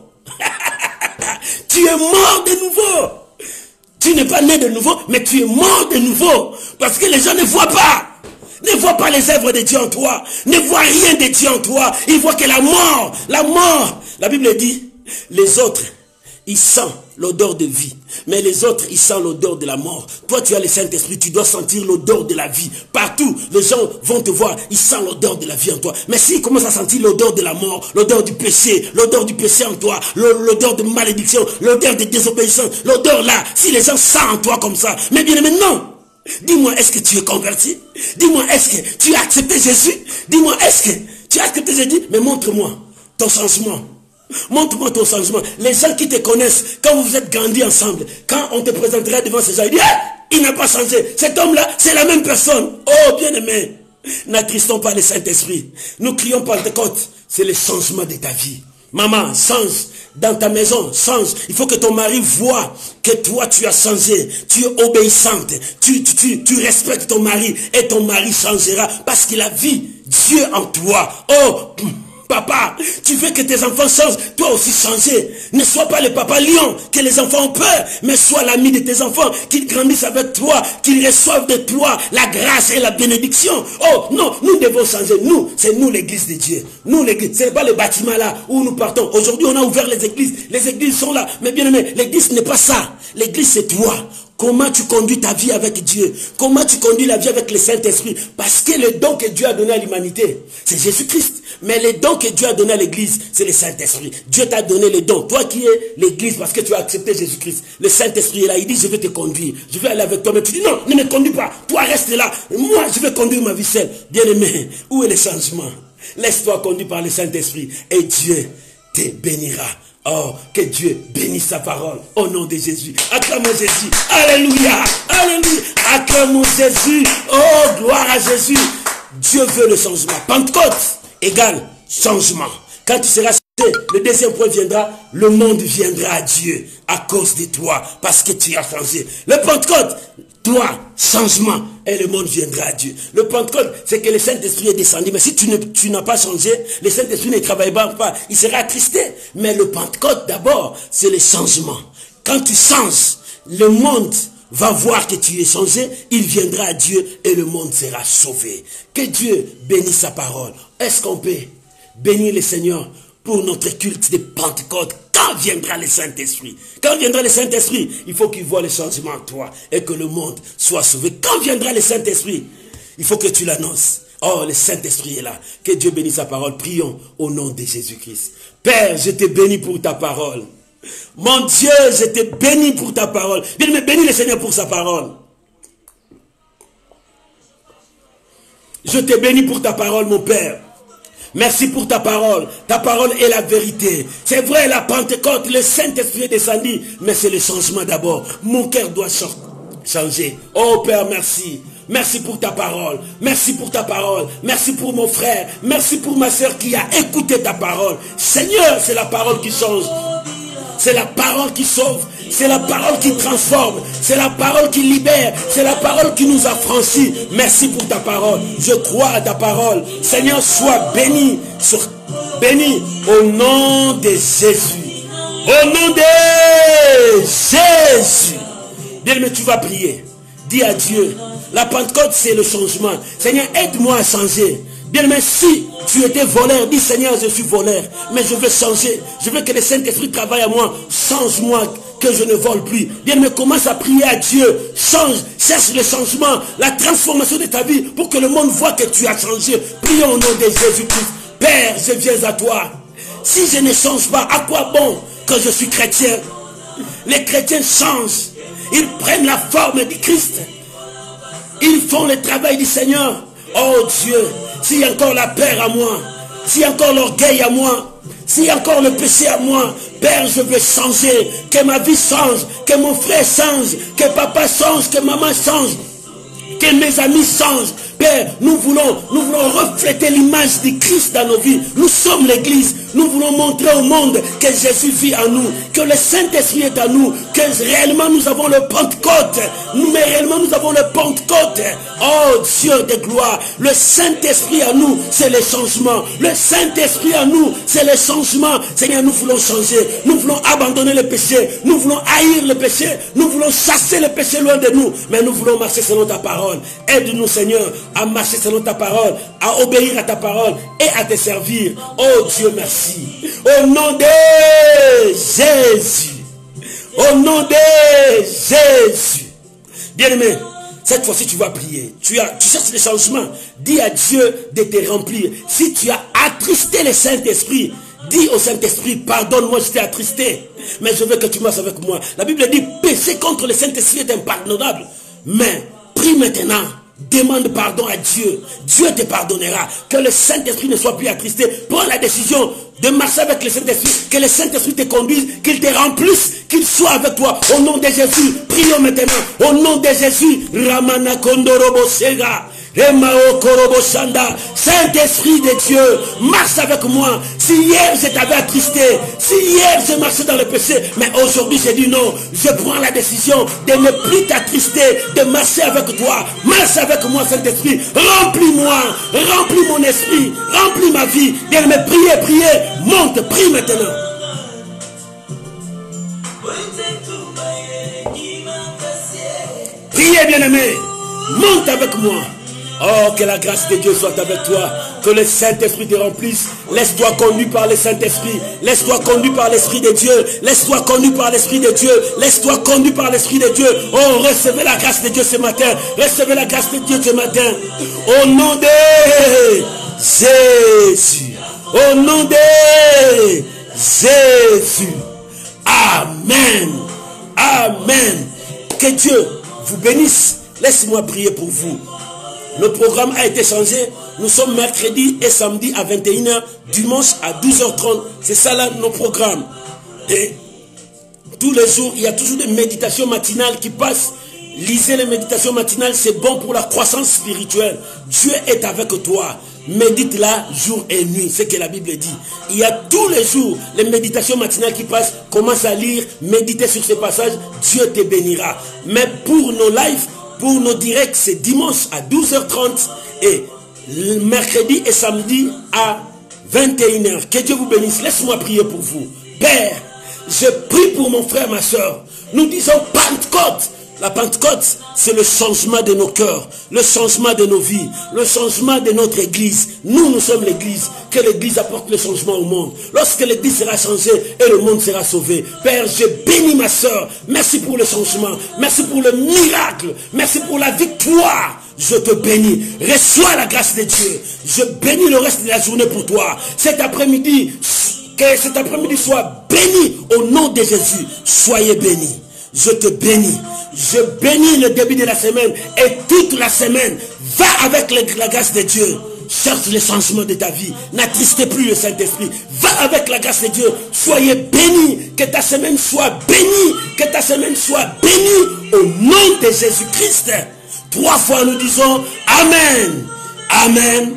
Tu es mort de nouveau. Tu n'es pas né de nouveau, mais tu es mort de nouveau. Parce que les gens ne voient pas. Ne voient pas les œuvres de Dieu en toi. Ne voient rien de Dieu en toi. Ils voient que la mort. La Bible dit, les autres, ils sentent l'odeur de vie. Mais les autres, ils sentent l'odeur de la mort. Toi, tu as le Saint-Esprit, tu dois sentir l'odeur de la vie. Partout, les gens vont te voir, ils sentent l'odeur de la vie en toi. Mais s'ils commencent à sentir l'odeur de la mort, l'odeur du péché en toi, l'odeur de malédiction, l'odeur de désobéissance, l'odeur là, si les gens sentent en toi comme ça, mais bien maintenant, dis-moi, est-ce que tu es converti? Dis-moi, est-ce que tu as accepté Jésus? Dis-moi, est-ce que tu as accepté Jésus? Mais montre-moi ton changement. Montre-moi ton changement. Les gens qui te connaissent, quand vous êtes grandis ensemble, quand on te présentera devant ces gens, ils disent, il n'a pas changé. Cet homme-là, c'est la même personne. Oh, bien-aimé, n'attristons pas le Saint-Esprit. Nous crions Pentecôte. C'est le changement de ta vie. Maman, change. Dans ta maison, change. Il faut que ton mari voit que toi tu as changé. Tu es obéissante. Tu respectes ton mari et ton mari changera parce qu'il a vu Dieu en toi. Oh, papa, tu veux que tes enfants changent, toi aussi changer. Ne sois pas le papa lion, que les enfants ont peur, mais sois l'ami de tes enfants, qu'ils grandissent avec toi, qu'ils reçoivent de toi la grâce et la bénédiction. Oh non, nous devons changer. Nous, c'est nous l'église de Dieu. Nous l'église, c'est pas le bâtiment là où nous partons. Aujourd'hui, on a ouvert les églises. Les églises sont là. Mais bien aimé, l'église n'est pas ça. L'église, c'est toi. Comment tu conduis ta vie avec Dieu? Comment tu conduis la vie avec le Saint-Esprit? Parce que le don que Dieu a donné à l'humanité, c'est Jésus-Christ. Mais le don que Dieu a donné à l'église, c'est le Saint-Esprit. Dieu t'a donné le don. Toi qui es l'église parce que tu as accepté Jésus-Christ. Le Saint-Esprit est là. Il dit, je vais te conduire. Je vais aller avec toi. Mais tu dis, non, ne me conduis pas. Toi, reste là. Moi, je vais conduire ma vie seule. Bien-aimé, où est le changement? Laisse-toi conduire par le Saint-Esprit. Et Dieu te bénira. Oh, que Dieu bénisse sa parole. Au nom de Jésus. Acclamons Jésus. Alléluia. Alléluia. Acclamons Jésus. Oh, gloire à Jésus. Dieu veut le changement. Pentecôte égale changement. Quand tu seras changé, le deuxième point viendra. Le monde viendra à Dieu à cause de toi. Parce que tu as changé. Le Pentecôte, toi, changement. et le monde viendra à Dieu. Le Pentecôte, c'est que le Saint-Esprit est descendu. Mais si tu n'as pas changé, le Saint-Esprit ne travaillera pas. Il sera attristé. Mais le Pentecôte, d'abord, c'est le changement. Quand tu changes, le monde va voir que tu es changé, il viendra à Dieu et le monde sera sauvé. Que Dieu bénisse sa parole. Est-ce qu'on peut bénir le Seigneur pour notre culte de Pentecôte? Quand viendra le Saint-Esprit? Quand viendra le Saint-Esprit? Il faut qu'il voit le changement en toi et que le monde soit sauvé. Quand viendra le Saint-Esprit? Il faut que tu l'annonces. Oh, le Saint-Esprit est là. Que Dieu bénisse sa parole. Prions au nom de Jésus-Christ. Père, je te bénis pour ta parole. Mon Dieu, je te bénis pour ta parole. Bien, mais bénis le Seigneur pour sa parole. Je te bénis pour ta parole, mon Père. Merci pour ta parole. Ta parole est la vérité. C'est vrai, la Pentecôte, le Saint-Esprit est descendu, mais c'est le changement d'abord. Mon cœur doit changer. Oh Père, merci. Merci pour ta parole. Merci pour ta parole. Merci pour mon frère. Merci pour ma soeur qui a écouté ta parole. Seigneur, c'est la parole qui change. C'est la parole qui sauve. C'est la parole qui transforme. C'est la parole qui libère. C'est la parole qui nous a franchis. Merci pour ta parole. Je crois à ta parole. Seigneur, sois béni. Béni au nom de Jésus. Au nom de Jésus. Bien-aimé, tu vas prier. Dis à Dieu. La Pentecôte, c'est le changement. Seigneur, aide-moi à changer. Bien, mais si tu étais voleur, dis Seigneur, je suis voleur, mais je veux changer. Je veux que le Saint-Esprit travaille à moi. Change-moi, que je ne vole plus. Bien, mais commence à prier à Dieu. Change, cherche le changement, la transformation de ta vie pour que le monde voit que tu as changé. Prions au nom de Jésus-Christ. Père, je viens à toi. Si je ne change pas, à quoi bon que je suis chrétien? Les chrétiens changent. Ils prennent la forme du Christ. Ils font le travail du Seigneur. Oh Dieu, s'il y a encore la peur à moi, s'il y a encore l'orgueil à moi, s'il y a encore le péché à moi, Père, je veux changer, que ma vie change, que mon frère change, que papa change, que maman change, que mes amis changent. Père, nous voulons refléter l'image du Christ dans nos vies. Nous sommes l'église. Nous voulons montrer au monde que Jésus vit en nous, que le Saint-Esprit est en nous, que réellement nous avons le Pentecôte. Mais réellement nous avons le Pentecôte. Oh Dieu de gloire, le Saint-Esprit en nous, c'est le changement. Le Saint-Esprit en nous, c'est le changement. Seigneur, nous voulons changer. Nous voulons abandonner le péché. Nous voulons haïr le péché. Nous voulons chasser le péché loin de nous. Mais nous voulons marcher selon ta parole. Aide-nous, Seigneur, à marcher selon ta parole, à obéir à ta parole et à te servir. Oh Dieu, merci. Au nom de Jésus. Au nom de Jésus. Bien-aimé, cette fois-ci tu vas prier. Tu cherches le changement. Dis à Dieu de te remplir. Si tu as attristé le Saint-Esprit, dis au Saint-Esprit, pardonne-moi, je t'ai attristé. Mais je veux que tu marches avec moi. La Bible dit, pécher contre le Saint-Esprit est impardonnable. Mais prie maintenant. Demande pardon à Dieu. Dieu te pardonnera. Que le Saint-Esprit ne soit plus attristé. Prends la décision de marcher avec le Saint-Esprit. Que le Saint-Esprit te conduise. Qu'il te remplisse. Qu'il soit avec toi. Au nom de Jésus. Prions maintenant. Au nom de Jésus. Ramana Kondorobo Sega. Saint-Esprit de Dieu, marche avec moi. Si hier je t'avais attristé, si hier je marchais dans le péché, mais aujourd'hui j'ai dit non, je prends la décision de ne plus t'attrister, de marcher avec toi. Marche avec moi, Saint-Esprit. Remplis-moi, remplis mon esprit, remplis ma vie. Bien, mais priez, monte, prie maintenant. Priez, bien-aimé, monte avec moi. Oh, que la grâce de Dieu soit avec toi. Que le Saint-Esprit te remplisse. Laisse-toi conduire par le Saint-Esprit. Laisse-toi conduire par l'Esprit de Dieu. Laisse-toi conduire par l'Esprit de Dieu. Laisse-toi conduire par l'Esprit de Dieu. Oh, recevez la grâce de Dieu ce matin. Recevez la grâce de Dieu ce matin. Au nom de Jésus. Au nom de Jésus. Amen. Amen. Que Dieu vous bénisse. Laisse-moi prier pour vous. Le programme a été changé. Nous sommes mercredi et samedi à 21h, dimanche à 12h30. C'est ça là nos programmes. Et tous les jours, il y a toujours des méditations matinales qui passent. Lisez les méditations matinales, c'est bon pour la croissance spirituelle. Dieu est avec toi. Médite-la jour et nuit, c'est ce que la Bible dit. Il y a tous les jours les méditations matinales qui passent. Commence à lire, méditer sur ces passages. Dieu te bénira. Mais pour nos lives, Pour nos directs, c'est dimanche à 12h30 et mercredi et samedi à 21h. Que Dieu vous bénisse. Laisse-moi prier pour vous. Père, je prie pour mon frère, ma soeur. Nous disons Pentecôte. La Pentecôte, c'est le changement de nos cœurs, le changement de nos vies, le changement de notre église. Nous sommes l'église. Que l'église apporte le changement au monde. Lorsque l'église sera changée et le monde sera sauvé. Père, je bénis ma soeur. Merci pour le changement. Merci pour le miracle. Merci pour la victoire. Je te bénis. Reçois la grâce de Dieu. Je bénis le reste de la journée pour toi. Cet après-midi, que cet après-midi soit béni au nom de Jésus. Soyez bénis. Je te bénis. Je bénis le début de la semaine et toute la semaine. Va avec la grâce de Dieu. Cherche le changement de ta vie. N'attristez plus le Saint-Esprit. Va avec la grâce de Dieu. Soyez bénis. Que ta semaine soit bénie. Que ta semaine soit bénie au nom de Jésus-Christ. 3 fois nous disons Amen. Amen.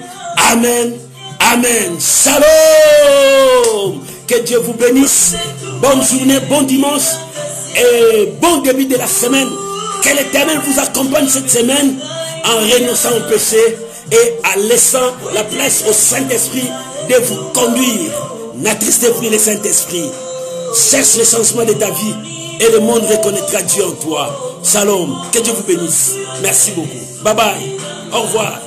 Amen. Amen. Shalom. Que Dieu vous bénisse. Bonne journée, bon dimanche. Et bon début de la semaine. Que l'Éternel vous accompagne cette semaine en renonçant au péché et en laissant la place au Saint-Esprit de vous conduire. N'attristez plus le Saint-Esprit. Cherche le changement de ta vie et le monde reconnaîtra Dieu en toi. Shalom. Que Dieu vous bénisse. Merci beaucoup. Bye bye. Au revoir.